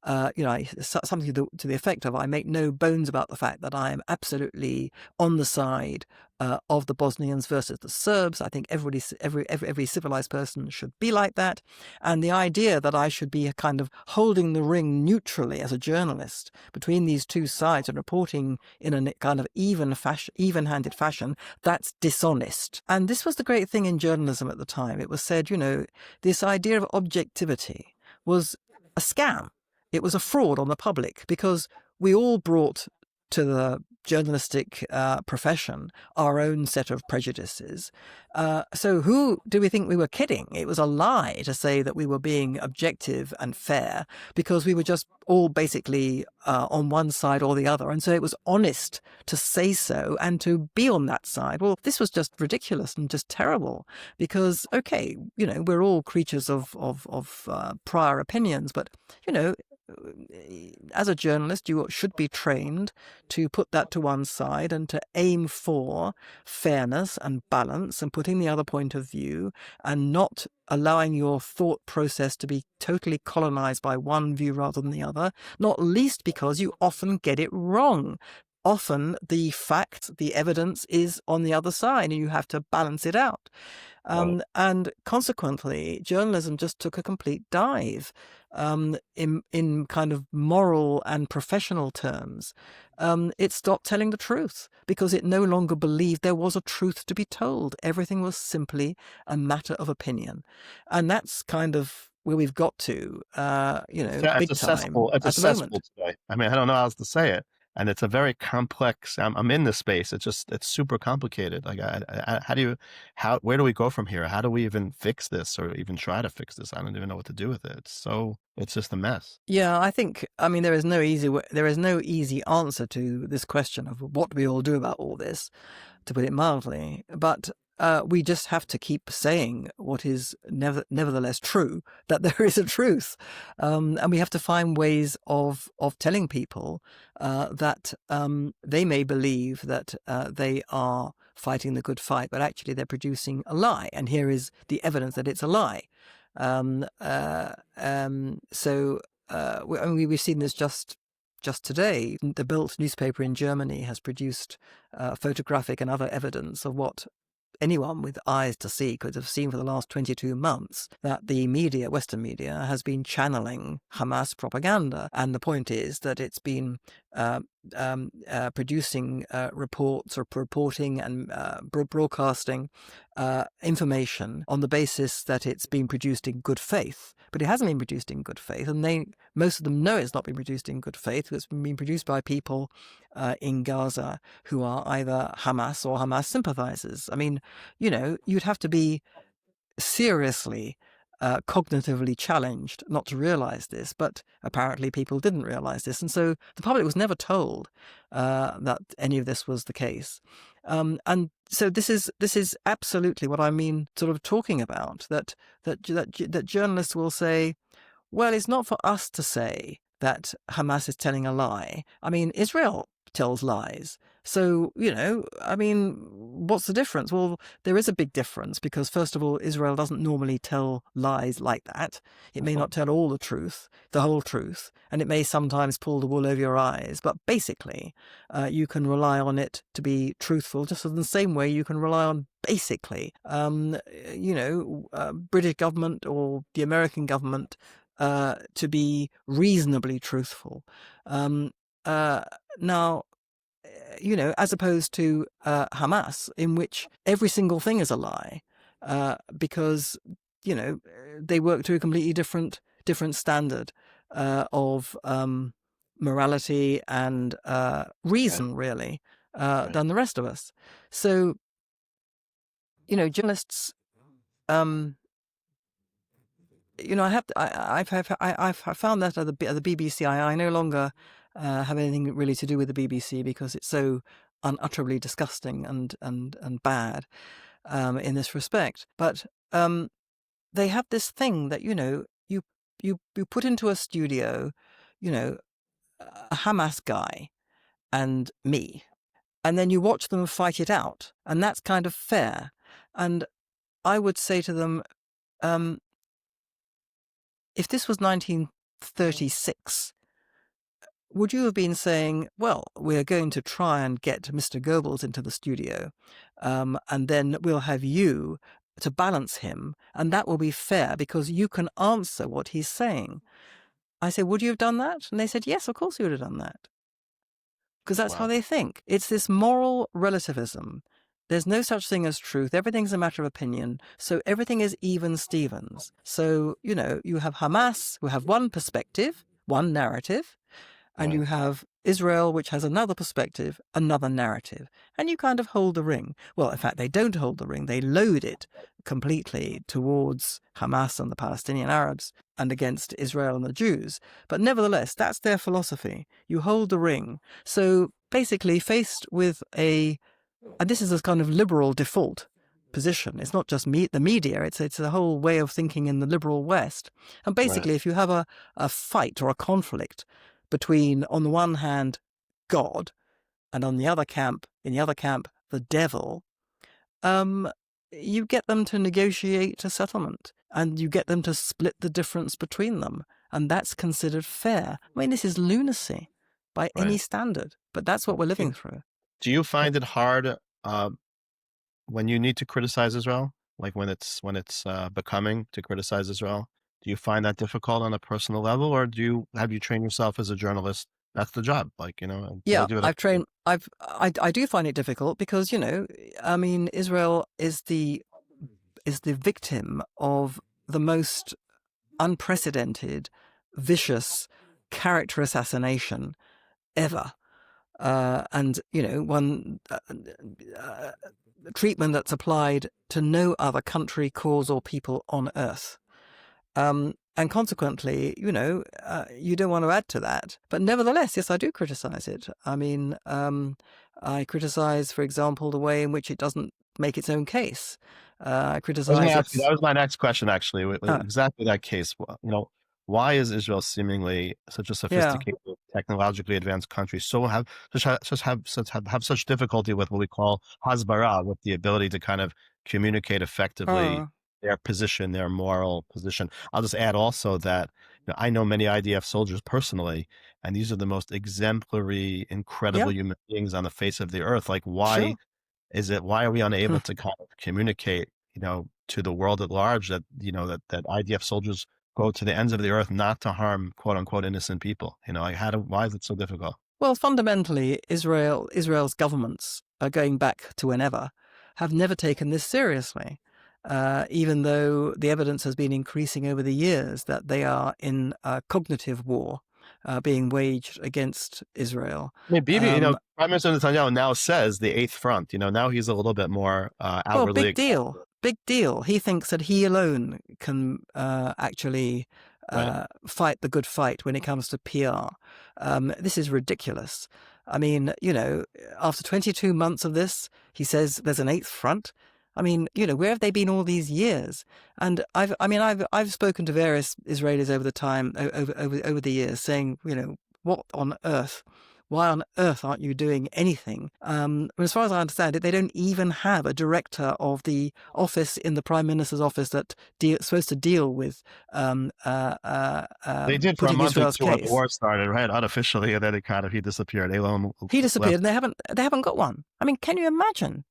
Speaker 1: something to the effect of, I make no bones about the fact that I am absolutely on the side of the Bosnians versus the Serbs. I think every civilized person should be like that. And the idea that I should be kind of holding the ring neutrally as a journalist between these two sides and reporting in a kind of even-handed fashion, that's dishonest. And this was the great thing in journalism at the time. It was said, this idea of objectivity was a scam. It was a fraud on the public, because we all brought to the journalistic profession our own set of prejudices. So who do we think we were kidding? It was a lie to say that we were being objective and fair, because we were just all basically on one side or the other. And so it was honest to say so and to be on that side. Well, this was just ridiculous and just terrible, because, okay, we're all creatures of prior opinions, but, as a journalist, you should be trained to put that to one side and to aim for fairness and balance and putting the other point of view, and not allowing your thought process to be totally colonized by one view rather than the other, not least because you often get it wrong. Often the fact, the evidence is on the other side, and you have to balance it out. And consequently, journalism just took a complete dive in kind of moral and professional terms. It stopped telling the truth because it no longer believed there was a truth to be told. Everything was simply a matter of opinion. And that's kind of where we've got to, big time
Speaker 2: It's a
Speaker 1: at the moment.
Speaker 2: cesspool today. I mean, I don't know how else to say it. And it's a very complex, I'm in this space. It's super complicated. Like, where do we go from here? How do we even fix this, or even try to fix this? I don't even know what to do with it. It's just a mess.
Speaker 1: Yeah, there is no easy answer to this question of what we all do about all this, to put it mildly. But we just have to keep saying what is nevertheless true, that there is a truth. And we have to find ways of telling people that they may believe that they are fighting the good fight, but actually they're producing a lie. And here is the evidence that it's a lie. We've seen this just today. The Bild newspaper in Germany has produced photographic and other evidence of what anyone with eyes to see could have seen for the last 22 months, that the media, Western media, has been channeling Hamas propaganda. And the point is that it's been producing reports or reporting and broadcasting information on the basis that it's been produced in good faith. But it hasn't been produced in good faith, and most of them know it's not been produced in good faith. It's been produced by people in Gaza who are either Hamas or Hamas sympathizers. I mean, you'd have to be seriously cognitively challenged not to realize this, but apparently people didn't realize this, and so the public was never told that any of this was the case. And so this is absolutely what I mean, sort of talking about that journalists will say, well, it's not for us to say that Hamas is telling a lie. I mean, Israel tells lies. So, what's the difference? Well, there is a big difference, because first of all, Israel doesn't normally tell lies like that. It may not tell all the truth, the whole truth, and it may sometimes pull the wool over your eyes. But basically, you can rely on it to be truthful, just in the same way you can rely on basically, British government or the American government to be reasonably truthful. Now, as opposed to Hamas, in which every single thing is a lie, because they work to a completely different standard. of morality and reason, really, than the rest of us. So, journalists, I've found that at the BBC. I no longer have anything really to do with the BBC because it's so unutterably disgusting and bad in this respect. But they have this thing that you put into a studio, a Hamas guy and me, and then you watch them fight it out, and that's kind of fair. And I would say to them, if this was 1936, would you have been saying, well, we're going to try and get Mr. Goebbels into the studio, and then we'll have you to balance him, and that will be fair because you can answer what he's saying? I said, would you have done that? And they said, yes, of course you would have done that. Because that's how they think. It's this moral relativism. There's no such thing as truth. Everything's a matter of opinion. So everything is even Stevens. So, you have Hamas, who have one perspective, one narrative, and you have Israel, which has another perspective, another narrative. And you kind of hold the ring. Well, in fact, they don't hold the ring. They load it completely towards Hamas and the Palestinian Arabs and against Israel and the Jews. But nevertheless, that's their philosophy. You hold the ring. So basically, faced with and this is a kind of liberal default position. It's not just the media. It's a whole way of thinking in the liberal West. And basically, if you have a fight or a conflict between, on the one hand, God, and in the other camp, the devil, you get them to negotiate a settlement, and you get them to split the difference between them, and that's considered fair. I mean, this is lunacy by any standard, but that's what we're living through.
Speaker 2: Do you find it hard when you need to criticize Israel, like when it's becoming to criticize Israel? Do you find that difficult on a personal level, or have you trained yourself as a journalist? That's the job,
Speaker 1: Yeah, I do find it difficult because I mean, Israel is the victim of the most unprecedented, vicious character assassination ever. And one treatment that's applied to no other country, cause, or people on earth. And consequently, you don't want to add to that. But nevertheless, yes, I do criticize it. I mean, I criticize, for example, the way in which it doesn't make its own case. I criticize
Speaker 2: that was my next question, actually. Exactly that case. Why is Israel seemingly such a sophisticated, technologically advanced country have such difficulty with what we call hasbara, with the ability to kind of communicate effectively their position, their moral position? I'll just add also that I know many IDF soldiers personally, and these are the most exemplary, incredible human beings on the face of the earth. Like, why are we unable to kind of communicate, to the world at large that IDF soldiers go to the ends of the earth not to harm, quote unquote, innocent people? Why is it so difficult?
Speaker 1: Well, fundamentally, Israel's governments, going back to whenever, have never taken this seriously. Even though the evidence has been increasing over the years that they are in a cognitive war being waged against Israel.
Speaker 2: I mean, Prime Minister Netanyahu now says the Eighth Front. Now he's a little bit more outwardly.
Speaker 1: Well, big deal. He thinks that he alone can actually fight the good fight when it comes to PR. This is ridiculous. I mean, after 22 months of this, he says there's an Eighth Front. I mean, where have they been all these years? And I've spoken to various Israelis over the years, saying, what on earth? Why on earth aren't you doing anything? As far as I understand it, they don't even have a director of the office in the Prime Minister's office that supposed to deal with
Speaker 2: they did for a month or two when the war started, right? Unofficially, and then he disappeared.
Speaker 1: He disappeared, and they haven't got one. I mean, can you imagine?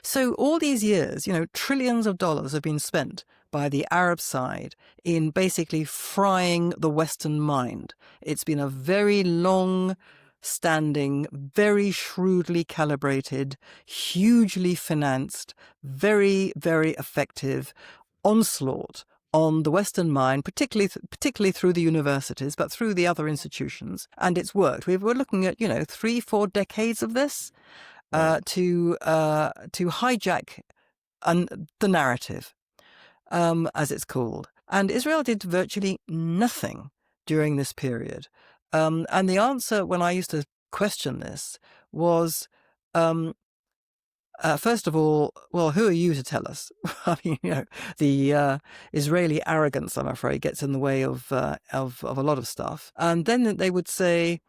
Speaker 1: So all these years, trillions of dollars have been spent by the Arab side in basically frying the Western mind. It's been a very long-standing, very shrewdly calibrated, hugely financed, very, very effective onslaught on the Western mind, particularly through the universities, but through the other institutions, and it's worked. We're looking at 3-4 decades of this to hijack the narrative, as it's called. And Israel did virtually nothing during this period. And the answer, when I used to question this, was, first of all, well, who are you to tell us? I mean, the Israeli arrogance, I'm afraid, gets in the way of a lot of stuff. And then they would say,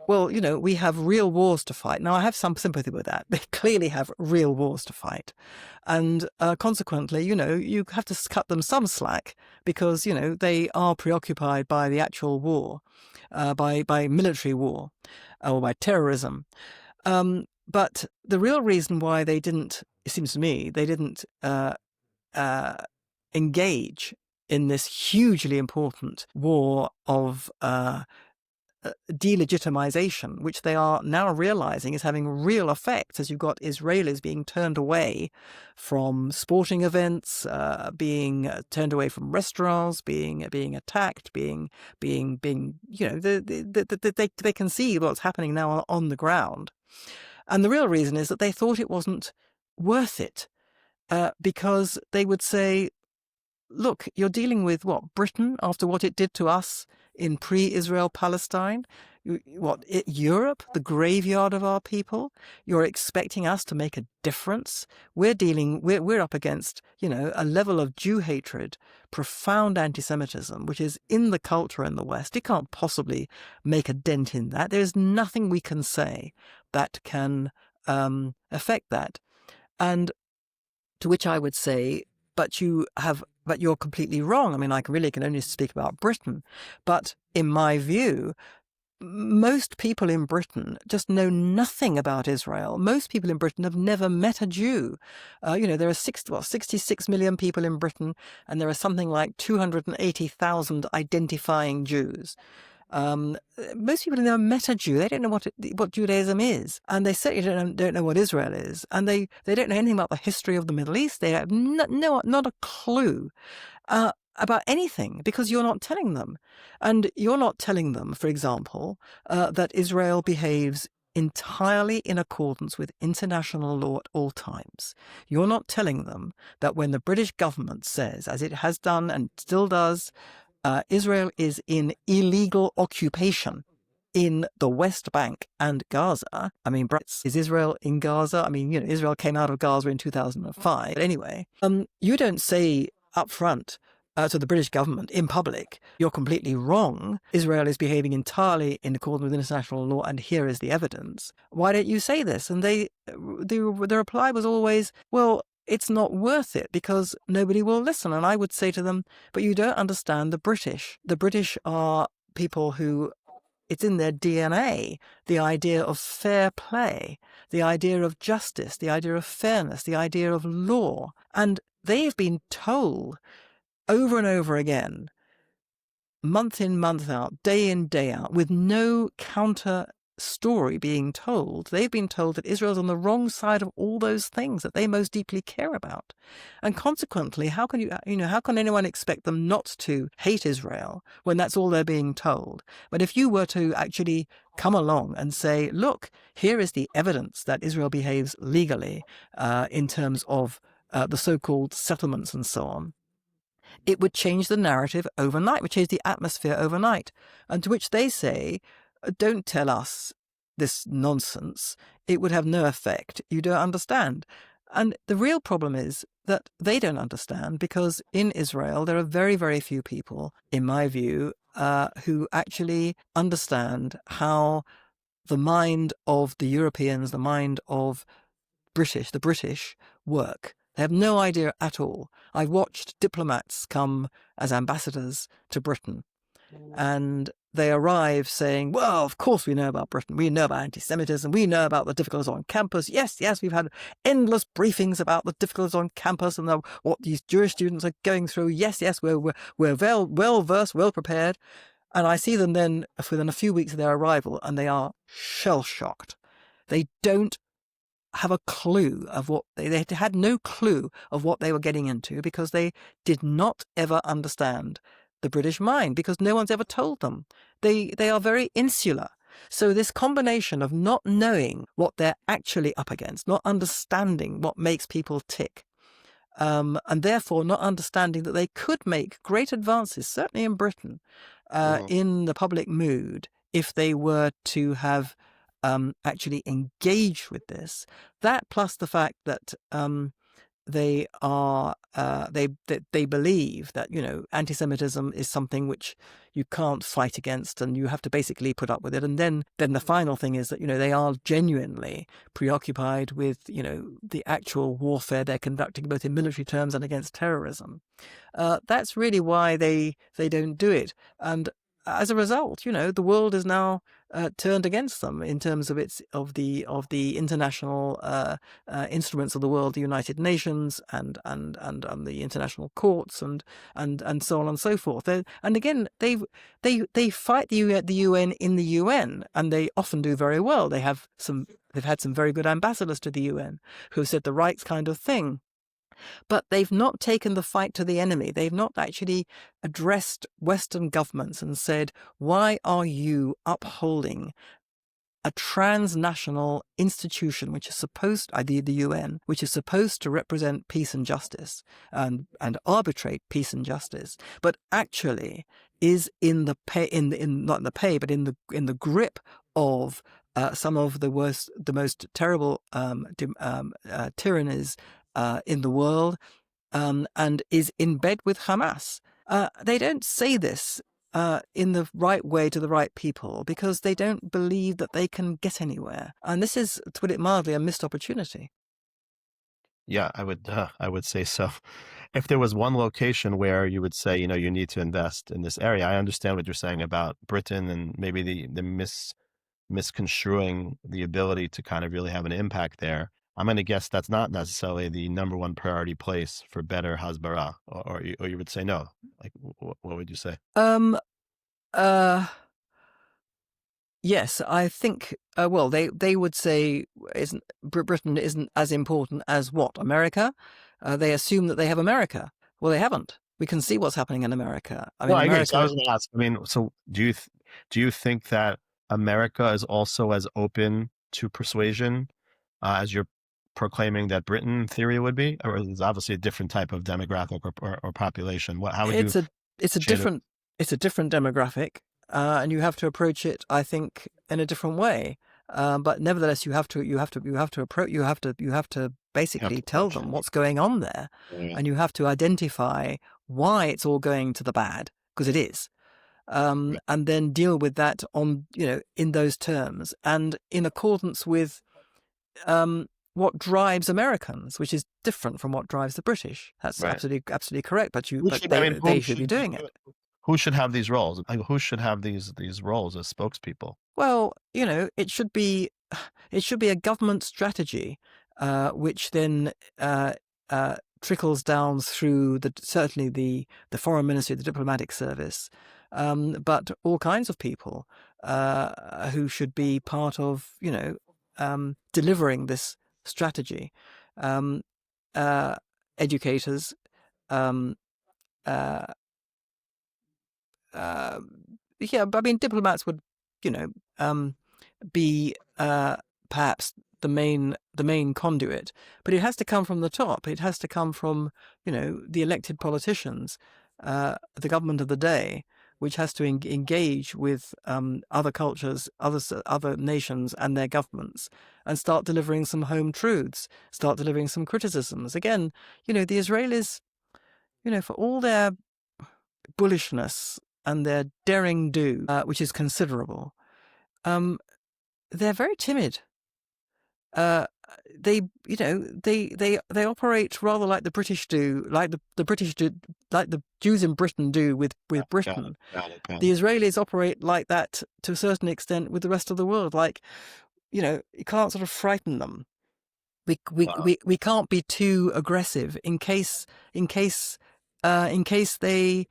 Speaker 1: well, we have real wars to fight. Now, I have some sympathy with that. They clearly have real wars to fight. And consequently, you have to cut them some slack because, they are preoccupied by the actual war, by military war or by terrorism. But the real reason why they didn't, it seems to me, they didn't engage in this hugely important war of delegitimization, which they are now realizing is having real effects, as you've got Israelis being turned away from sporting events, being turned away from restaurants, being attacked, they can see what's happening now on the ground. And the real reason is that they thought it wasn't worth it, because they would say, look, you're dealing with Britain after what it did to us in pre-Israel Palestine? Europe, the graveyard of our people? You're expecting us to make a difference? We're up against, a level of Jew hatred, profound anti-Semitism, which is in the culture in the West. It can't possibly make a dent in that. There's nothing we can say that can affect that. And to which I would say, but you're completely wrong. I mean, I can only speak about Britain. But in my view, most people in Britain just know nothing about Israel. Most people in Britain have never met a Jew. There are 66 million people in Britain, and there are something like 280,000 identifying Jews. Most people never met a Jew. They don't know what Judaism is, and they certainly don't know what Israel is, and they don't know anything about the history of the Middle East. They have not a clue about anything, because you're not telling them. And you're not telling them, for example, that Israel behaves entirely in accordance with international law at all times. You're not telling them that when the British government says, as it has done and still does, Israel is in illegal occupation in the West Bank and Gaza. I mean, is Israel in Gaza? I mean, Israel came out of Gaza in 2005. But anyway, you don't say up front to the British government in public, you're completely wrong. Israel is behaving entirely in accordance with international law, and here is the evidence. Why don't you say this? And the reply was always, well, it's not worth it because nobody will listen. And I would say to them, but you don't understand the British. The British are people who, it's in their DNA, the idea of fair play, the idea of justice, the idea of fairness, the idea of law. And they've been told over and over again, month in, month out, day in, day out, with no counter story being told. They've been told that Israel's on the wrong side of all those things that they most deeply care about. And consequently, how can how can anyone expect them not to hate Israel when that's all they're being told? But if you were to actually come along and say, look, here is the evidence that Israel behaves legally in terms of the so-called settlements and so on, it would change the narrative overnight, would change the atmosphere overnight. And to which they say, don't tell us this nonsense. It would have no effect. You don't understand. And the real problem is that they don't understand, because in Israel, there are very, very few people, in my view, who actually understand how the mind of the Europeans, the mind of the British work. They have no idea at all. I've watched diplomats come as ambassadors to Britain, and they arrive saying, well, of course we know about Britain. We know about anti-Semitism. We know about the difficulties on campus. Yes, we've had endless briefings about the difficulties on campus and what these Jewish students are going through. Yes, we're well-versed, well-prepared. And I see them then within a few weeks of their arrival, and they are shell-shocked. They don't have a clue of what they had no clue of what they were getting into, because they did not ever understand the British mind, because no one's ever told them. They are very insular. So this combination of not knowing what they're actually up against, not understanding what makes people tick, and therefore not understanding that they could make great advances, certainly in Britain, in the public mood, if they were to have actually engaged with this. That, plus the fact that they are they believe that, you know, anti-Semitism is something which you can't fight against, and you have to basically put up with it. And then the final thing is that, you know, they are genuinely preoccupied with, you know, the actual warfare they're conducting, both in military terms and against terrorism. That's really why they don't do it. And as a result, you know, the world is now turned against them in terms of the international instruments of the world, the United Nations and the international courts and so on and so forth. And again, they fight the UN in the UN, and they often do very well. They've had some very good ambassadors to the UN who have said the right kind of thing. But they've not taken the fight to the enemy. They've not actually addressed Western governments and said, why are you upholding a transnational institution which is supposed, the UN, which is supposed to represent peace and justice and arbitrate peace and justice, but actually is in the pay, not in the pay, but in the grip of some of the most terrible tyrannies in the world, and is in bed with Hamas. They don't say this in the right way to the right people, because they don't believe that they can get anywhere. And this is, to put it mildly, a missed opportunity.
Speaker 2: Yeah, I would say so. If there was one location where you would say, you know, you need to invest in this area, I understand what you're saying about Britain and maybe the misconstruing the ability to kind of really have an impact there. I'm going to guess that's not necessarily the number one priority place for better hasbara, or you would say no. Like, what would you say?
Speaker 1: Yes, I think. Well, they would say Britain isn't as important as what, America? They assume that they have America. Well, they haven't. We can see what's happening in America. I mean,
Speaker 2: No, I agree.
Speaker 1: America.
Speaker 2: So I was going to ask. I mean, so do you think that America is also as open to persuasion as you're proclaiming that Britain, in theory, would be, or is obviously a different type of demographic or population? How would you?
Speaker 1: It's a different demographic, and you have to approach it, I think, in a different way. But nevertheless, you have to basically tell them what's going on there, and you have to identify why it's all going to the bad, because it is. And then deal with that on, you know, in those terms and in accordance with what drives Americans, which is different from what drives the British. That's absolutely correct. But they should be doing it.
Speaker 2: Who should have these roles? Who should have these roles as spokespeople?
Speaker 1: Well, you know, it should be a government strategy, which then trickles down through certainly the foreign ministry, the diplomatic service, but all kinds of people who should be part of, you know, delivering this strategy. Educators, yeah, but I mean, diplomats would, you know, be perhaps the main conduit, but it has to come from the top. It has to come from, you know, the elected politicians, the government of the day, which has to engage with other cultures, other nations and their governments, and start delivering some home truths, start delivering some criticisms. Again, you know, the Israelis, you know, for all their bullishness and their daring do, which is considerable, they're very timid. They operate rather like the British do, like the Jews in Britain do with Britain. The Israelis operate like that to a certain extent with the rest of the world. Like, you know, you can't sort of frighten them. We can't be too aggressive in case in case they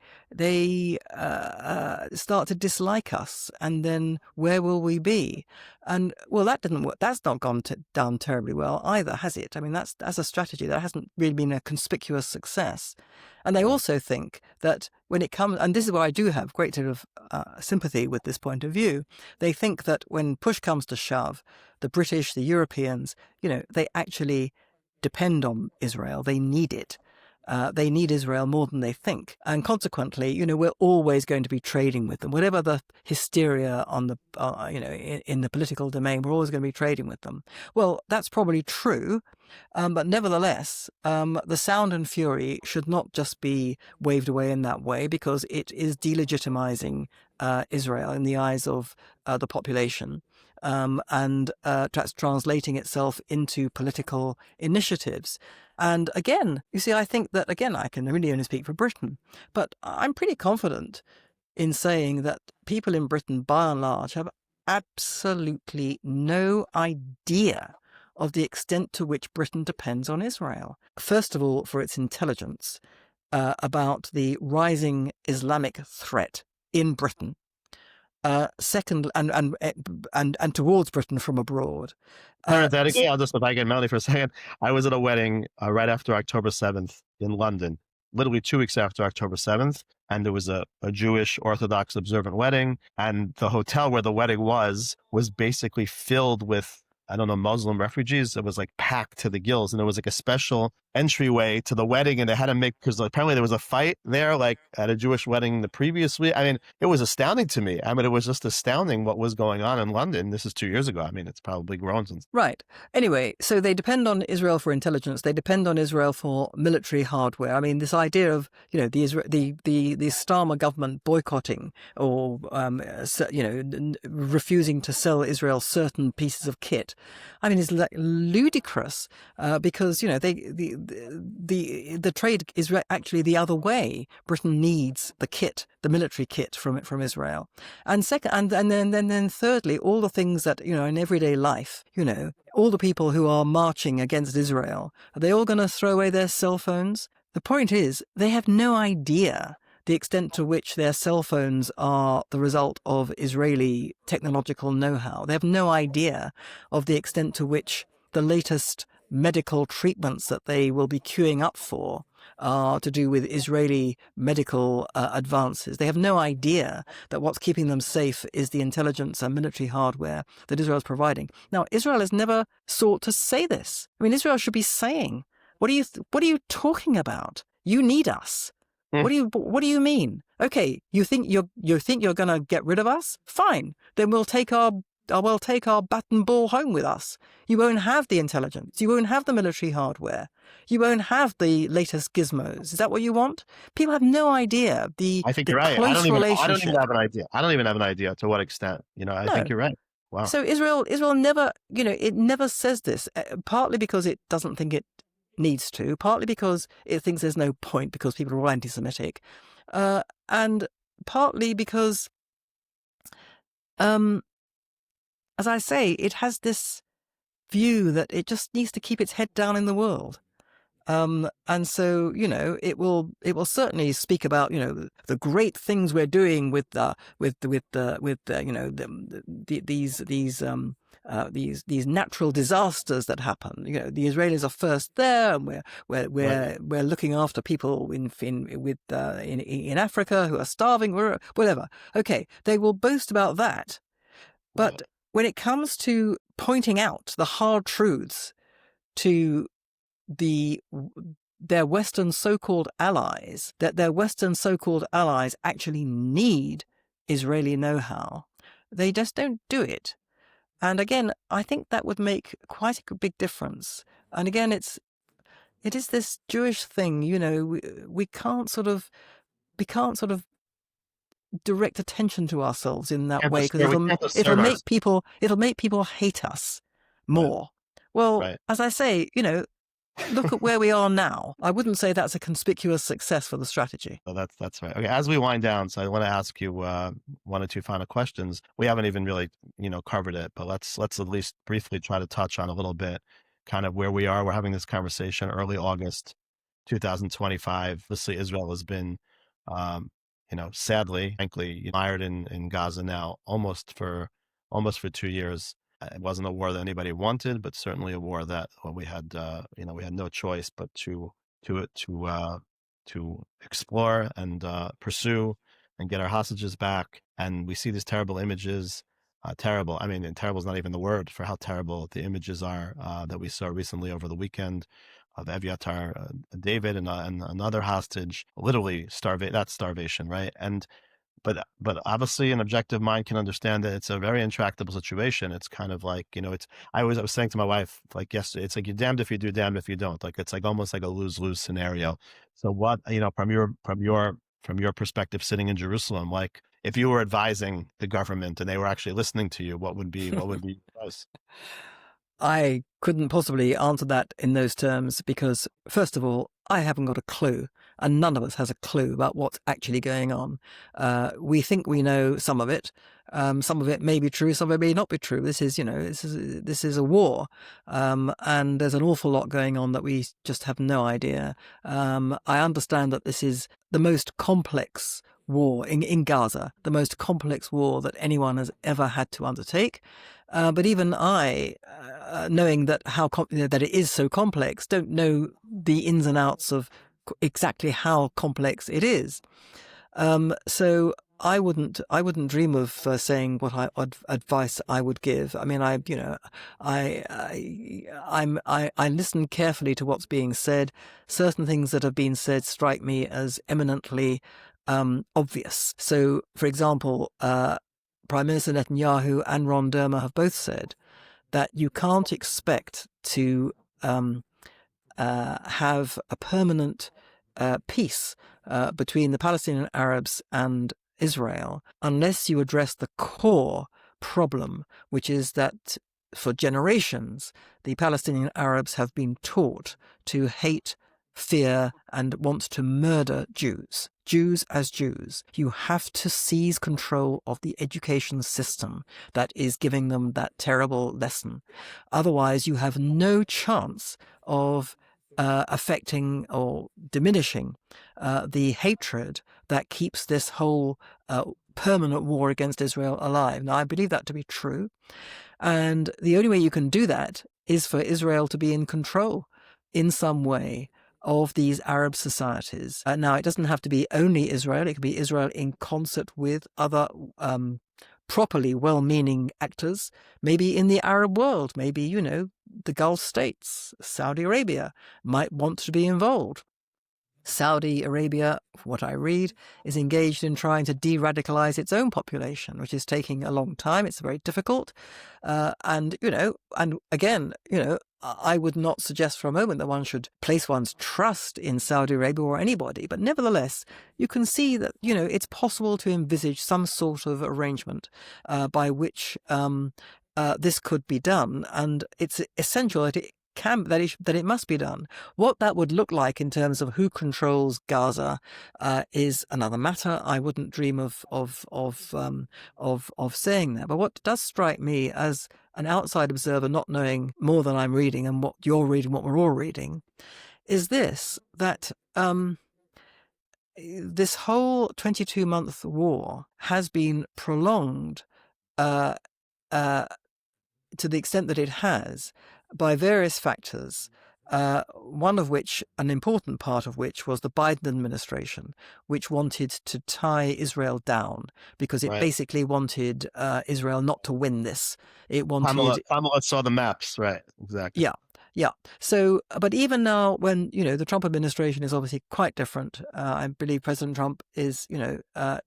Speaker 1: start to dislike us, and then where will we be? And well, that didn't work. That's not gone down terribly well either, has it? I mean, that's a strategy that hasn't really been a conspicuous success. And they also think that when it comes, and this is where I do have great deal of sympathy with this point of view, they think that when push comes to shove, the British, the Europeans, they actually depend on Israel. They need it. They need Israel more than they think. And consequently, we're always going to be trading with them. Whatever the hysteria on the, in the political domain, we're always going to be trading with them. Well, that's probably true. But nevertheless, the sound and fury should not just be waved away in that way, because it is delegitimizing Israel in the eyes of the population. And that's translating itself into political initiatives. And again, you see, I think that, again, I can really only speak for Britain, but I'm pretty confident in saying that people in Britain, by and large, have absolutely no idea of the extent to which Britain depends on Israel. First of all, for its intelligence about the rising Islamic threat in Britain. Second, and towards Britain from abroad.
Speaker 2: Parenthetically, I'll just, if I can, Melanie, for a second. I was at a wedding right after October 7th in London, literally 2 weeks after October 7th. And there was a Jewish Orthodox observant wedding. And the hotel where the wedding was basically filled with, I don't know, Muslim refugees. It was like packed to the gills. And there was like a special entryway to the wedding, and they had to make, because apparently there was a fight there, like at a Jewish wedding the previous week. I mean, it was astounding to me. I mean, it was just astounding what was going on in London. This is 2 years ago. I mean, it's probably grown since.
Speaker 1: Right. Anyway, so they depend on Israel for intelligence. They depend on Israel for military hardware. I mean, this idea of, the Starmer government boycotting or, refusing to sell Israel certain pieces of kit, I mean, is ludicrous because, the trade is actually the other way. Britain needs the kit, the military kit from Israel. And second, and then thirdly, all the things that, in everyday life, all the people who are marching against Israel, are they all going to throw away their cell phones? The point is, they have no idea the extent to which their cell phones are the result of Israeli technological know-how. They have no idea of the extent to which the latest medical treatments that they will be queuing up for are to do with Israeli medical advances. They have no idea that what's keeping them safe is the intelligence and military hardware that Israel is providing. Now, Israel has never sought to say this. I mean, Israel should be saying, what are you talking about? You need us. What do you mean? Okay, you think you're going to get rid of us? Fine. Then we'll take our bat and ball home with us. You won't have the intelligence. You won't have the military hardware. You won't have the latest gizmos. Is that what you want? People have no idea
Speaker 2: I think you're right. I don't even have an idea. I don't even have an idea to what extent. I think you're right. Wow.
Speaker 1: So Israel never, it never says this, partly because it doesn't think it needs to, partly because it thinks there's no point because people are all anti-Semitic, and partly because, as I say, it has this view that it just needs to keep its head down in the world. And so, it will certainly speak about, the great things we're doing with these natural disasters that happen. The Israelis are first there, and we're looking after people in Africa who are starving, or whatever. Okay, they will boast about that, but when it comes to pointing out the hard truths to their Western so-called allies, that their Western so-called allies actually need Israeli know-how, they just don't do it. And again, I think that would make quite a big difference. And again, it is this Jewish thing, we can't sort of direct attention to ourselves in that way, because it'll make people hate us more. Right. Well, as I say, look at where we are now. I wouldn't say that's a conspicuous success for the strategy.
Speaker 2: Oh, that's right. Okay, as we wind down, so I want to ask you one or two final questions. We haven't even really, covered it, but let's at least briefly try to touch on a little bit kind of where we are. We're having this conversation early August. 2025. Obviously, Israel has been, sadly, frankly, mired in Gaza now almost for 2 years. It wasn't a war that anybody wanted, but certainly a war that we had, we had no choice but to to explore and pursue and get our hostages back. And we see these terrible images. Terrible. I mean, and terrible is not even the word for how terrible the images are that we saw recently over the weekend of Evyatar David and another hostage, literally that's starvation, right? But obviously an objective mind can understand that it's a very intractable situation. It's kind of like, I was saying to my wife, like yesterday, it's like you're damned if you do, damned if you don't. Like, it's like almost like a lose-lose scenario. So what, from your perspective, sitting in Jerusalem, like if you were advising the government and they were actually listening to you, what would be your advice?
Speaker 1: I couldn't possibly answer that in those terms because, first of all, I haven't got a clue, and none of us has a clue about what's actually going on. We think we know some of it. Some of it may be true, some of it may not be true. This is a war, and there's an awful lot going on that we just have no idea. I understand that this is the most complex war in Gaza, the most complex war that anyone has ever had to undertake. But even I, knowing that that it is so complex, don't know the ins and outs of exactly how complex it is. So I wouldn't dream of saying what advice I would give. I mean, I listen carefully to what's being said. Certain things that have been said strike me as eminently obvious. So, for example, Prime Minister Netanyahu and Ron Dermer have both said that you can't expect to have a permanent peace between the Palestinian Arabs and Israel unless you address the core problem, which is that for generations, the Palestinian Arabs have been taught to hate, fear, and want to murder Jews. Jews as Jews. You have to seize control of the education system that is giving them that terrible lesson. Otherwise, you have no chance of affecting or diminishing the hatred that keeps this whole permanent war against Israel alive. Now, I believe that to be true. And the only way you can do that is for Israel to be in control in some way of these Arab societies. Now, it doesn't have to be only Israel. It can be Israel in concert with other properly well-meaning actors, maybe in the Arab world, maybe, the Gulf states, Saudi Arabia might want to be involved. Saudi Arabia, from what I read, is engaged in trying to de-radicalize its own population, which is taking a long time. It's very difficult. And again, I would not suggest for a moment that one should place one's trust in Saudi Arabia or anybody. But nevertheless, you can see that, it's possible to envisage some sort of arrangement by which this could be done. And it's essential that it must be done. What that would look like in terms of who controls Gaza is another matter. I wouldn't dream of saying that. But what does strike me as an outside observer, not knowing more than I'm reading and what you're reading, what we're all reading, is that this whole 22-month war has been prolonged to the extent that it has by various factors, one of which, an important part of which, was the Biden administration, which wanted to tie Israel down because it basically wanted Israel not to win this. It wanted...
Speaker 2: Kamala saw the maps, right? Exactly.
Speaker 1: Yeah. So, but even now, when, the Trump administration is obviously quite different, I believe President Trump is,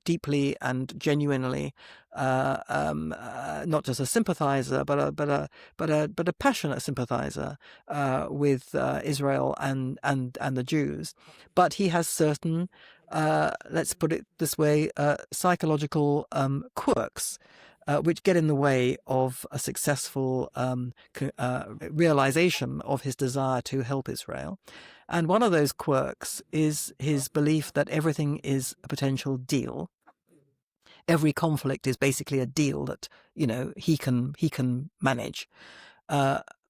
Speaker 1: deeply and genuinely not just a sympathizer, but a passionate sympathizer with Israel and the Jews. But he has certain, let's put it this way, psychological quirks which get in the way of a successful realization of his desire to help Israel. And one of those quirks is his belief that everything is a potential deal. Every conflict is basically a deal that, he can manage.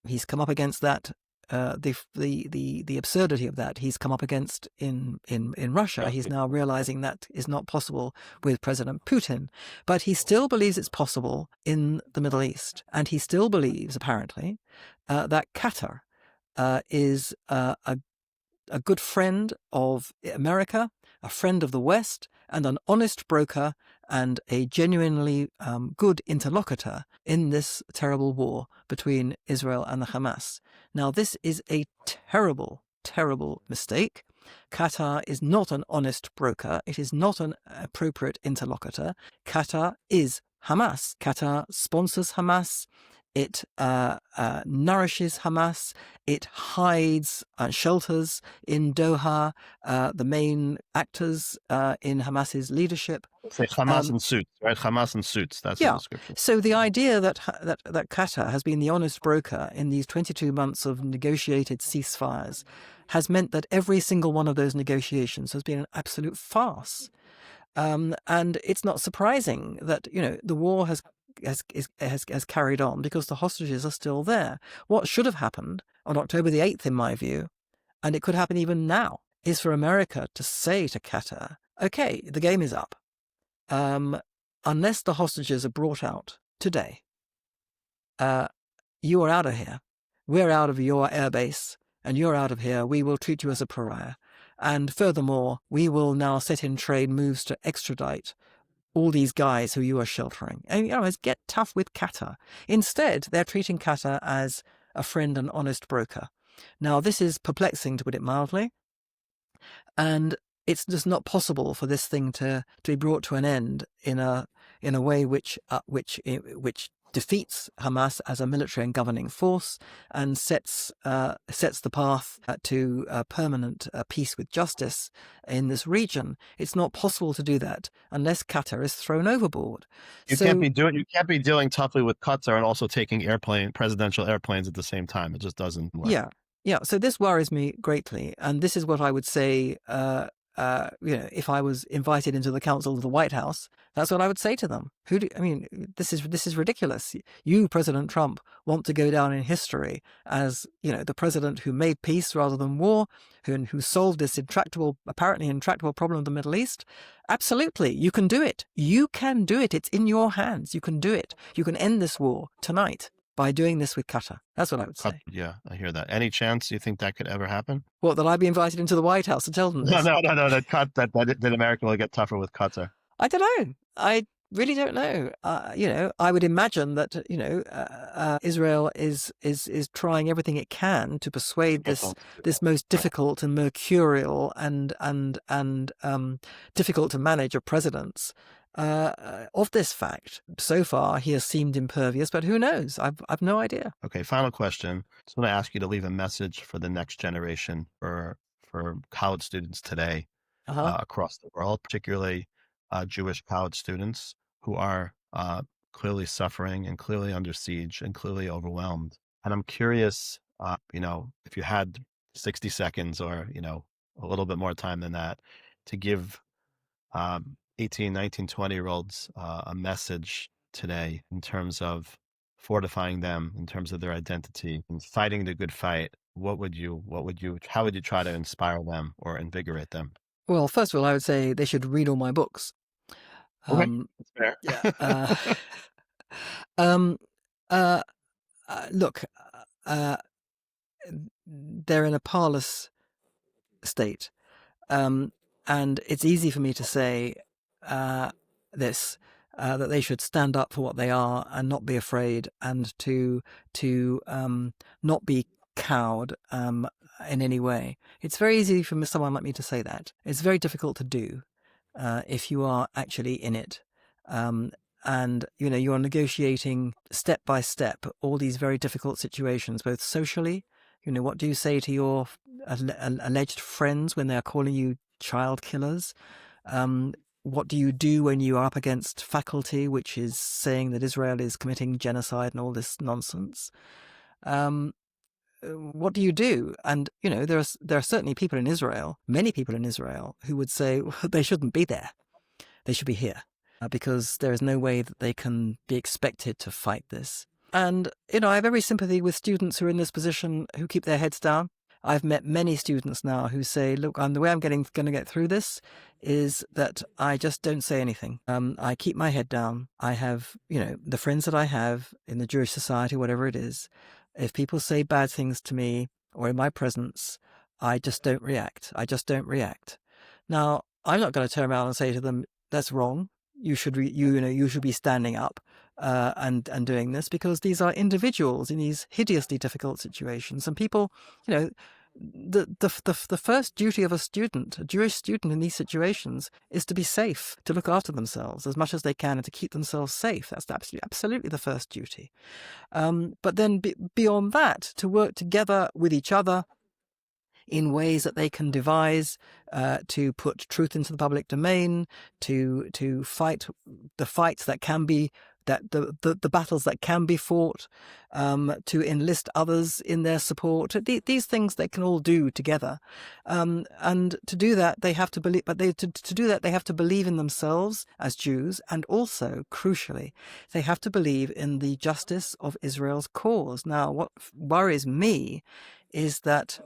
Speaker 1: He's come up against that the absurdity of that he's come up against in Russia. He's now realizing that is not possible with President Putin, but he still believes it's possible in the Middle East, and he still believes, apparently, that Qatar is a good friend of America, a friend of the West, and an honest broker and a genuinely good interlocutor in this terrible war between Israel and the Hamas. Now, this is a terrible, terrible mistake. Qatar is not an honest broker. It is not an appropriate interlocutor. Qatar is Hamas. Qatar sponsors Hamas. It nourishes Hamas. It hides and shelters in Doha the main actors in Hamas's leadership.
Speaker 2: Say Hamas in suits, right? Hamas in suits. That's the description.
Speaker 1: So the idea that Qatar has been the honest broker in these 22 months of negotiated ceasefires has meant that every single one of those negotiations has been an absolute farce. And it's not surprising that, the war has carried on because the hostages are still there. What should have happened on October the 8th, in my view, and it could happen even now, is for America to say to Qatar, okay, the game is up. Unless the hostages are brought out today, you are out of here. We're out of your airbase, and you're out of here. We will treat you as a pariah. And furthermore, we will now set in train moves to extradite all these guys who you are sheltering. And, get tough with Qatar. Instead, they're treating Qatar as a friend and honest broker. Now, this is perplexing, to put it mildly. And it's just not possible for this thing to be brought to an end in a way which defeats Hamas as a military and governing force and sets the path to permanent peace with justice in this region. It's not possible to do that unless Qatar is thrown overboard.
Speaker 2: You can't be dealing toughly with Qatar and also taking presidential airplanes at the same time. It just doesn't work.
Speaker 1: Yeah. So this worries me greatly, and this is what I would say. If I was invited into the council of the White House, that's what I would say to them. This is ridiculous. You, President Trump, want to go down in history as, the president who made peace rather than war, who solved this apparently intractable problem of the Middle East. Absolutely. You can do it. You can do it. It's in your hands. You can do it. You can end this war tonight by doing this with Qatar. That's what I would say.
Speaker 2: Yeah, I hear that. Any chance you think that could ever happen?
Speaker 1: What, that I'd be invited into the White House to tell them this?
Speaker 2: No, that America will get tougher with Qatar.
Speaker 1: I don't know. I really don't know. I would imagine that, Israel is trying everything it can to persuade this most difficult and mercurial and difficult to manage of presidents of this fact. So far, he has seemed impervious, but who knows? I've no idea.
Speaker 2: Okay, final question. So I'm going to ask you to leave a message for the next generation, for college students today across the world, particularly Jewish college students who are clearly suffering and clearly under siege and clearly overwhelmed. And I'm curious, if you had 60 seconds or, a little bit more time than that to give 18, 19, 20-year-olds a message today in terms of fortifying them, in terms of their identity and fighting the good fight, how would you try to inspire them or invigorate them?
Speaker 1: Well, first of all, I would say they should read all my books.
Speaker 2: Okay, that's fair.
Speaker 1: Yeah. Look, they're in a parlous state. And it's easy for me to say that they should stand up for what they are and not be afraid, and to not be cowed in any way. It's very easy for someone like me to say that. It's very difficult to do if you are actually in it. And, you're negotiating step by step all these very difficult situations, both socially. What do you say to your alleged friends when they're calling you child killers? What do you do when you are up against faculty, which is saying that Israel is committing genocide and all this nonsense? What do you do? And, there are certainly people in Israel, many people in Israel, who would say, well, they shouldn't be there. They should be here because there is no way that they can be expected to fight this. And, I have every sympathy with students who are in this position who keep their heads down. I've met many students now who say, look, the way I'm going to get through this is that I just don't say anything. I keep my head down. I have, the friends that I have in the Jewish society, whatever it is, if people say bad things to me or in my presence, I just don't react. I just don't react. Now, I'm not going to turn around and say to them, that's wrong. You should be standing up and doing this, because these are individuals in these hideously difficult situations. And people, the first duty of a Jewish student in these situations, is to be safe, to look after themselves as much as they can and to keep themselves safe. That's absolutely the first duty. But then beyond that, to work together with each other in ways that they can devise to put truth into the public domain, to fight the fights that can be, the battles that can be fought, to enlist others in their support. These things they can all do together, and to do that they have to believe. But to do that they have to believe in themselves as Jews, and also, crucially, they have to believe in the justice of Israel's cause. Now, what worries me is that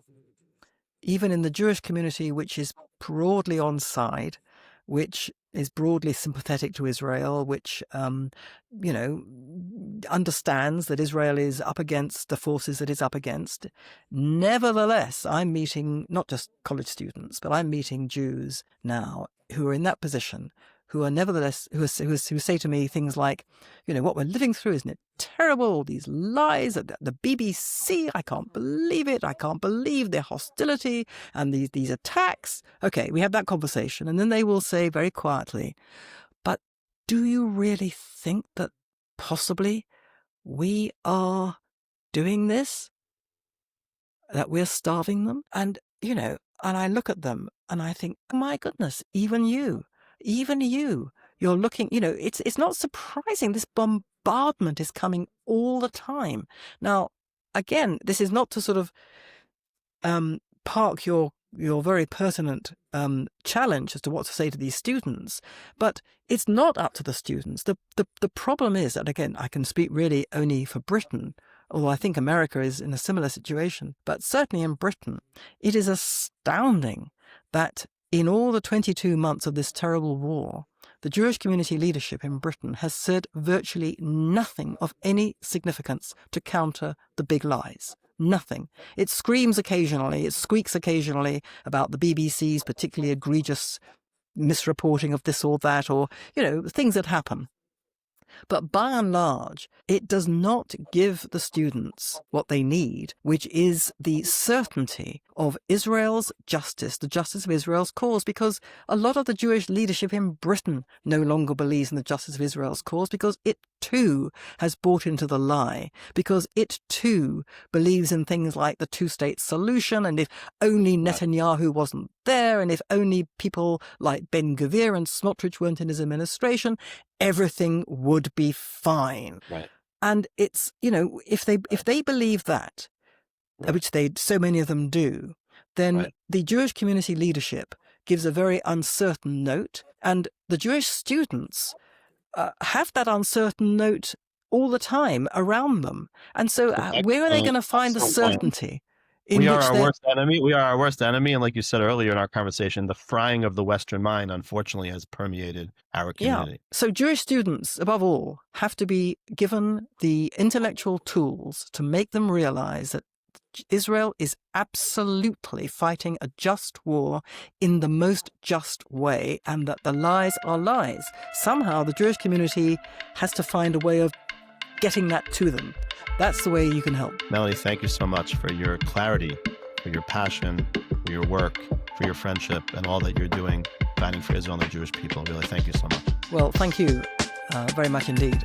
Speaker 1: even in the Jewish community, which is broadly on side, which is broadly sympathetic to Israel, which, understands that Israel is up against the forces that it's up against. Nevertheless, I'm meeting not just college students, but I'm meeting Jews now who are in that position, who are nevertheless, who say to me things like, what we're living through, isn't it terrible? All these lies at the BBC, I can't believe it. I can't believe their hostility and these attacks. Okay, we have that conversation. And then they will say very quietly, but do you really think that possibly we are doing this? That we're starving them? And, and I look at them and I think, my goodness, even you, you're looking, it's not surprising. This bombardment is coming all the time. Now, again, this is not to sort of park your very pertinent challenge as to what to say to these students, but it's not up to the students. The problem is that, again, I can speak really only for Britain, although I think America is in a similar situation, but certainly in Britain, it is astounding that in all the 22 months of this terrible war, the Jewish community leadership in Britain has said virtually nothing of any significance to counter the big lies. Nothing. It screams occasionally, it squeaks occasionally about the BBC's particularly egregious misreporting of this or that, or, things that happen. But by and large, it does not give the students what they need, which is the certainty of Israel's justice, the justice of Israel's cause, because a lot of the Jewish leadership in Britain no longer believes in the justice of Israel's cause, because it too has bought into the lie, because it too believes in things like the two-state solution, and if only Netanyahu wasn't there, and if only people like Ben Gvir and Smotrich weren't in his administration, everything would be fine.
Speaker 3: Right.
Speaker 1: And it's, if they believe that,
Speaker 3: Right.
Speaker 1: which so many of them do, then
Speaker 3: Right.
Speaker 1: the Jewish community leadership gives a very uncertain note, and the Jewish students have that uncertain note all the time around them. And so where are they going to find the certainty?
Speaker 2: We are our worst enemy. We are our worst enemy. And like you said earlier in our conversation, the frying of the Western mind, unfortunately, has permeated our community.
Speaker 1: Yeah. So Jewish students, above all, have to be given the intellectual tools to make them realize that Israel is absolutely fighting a just war in the most just way, and that the lies are lies. Somehow the Jewish community has to find a way of getting that to them. That's the way you can help.
Speaker 2: Melanie, thank you so much for your clarity, for your passion, for your work, for your friendship, and all that you're doing, fighting for Israel and the Jewish people. Really, thank you so much.
Speaker 1: Well, thank you very much indeed.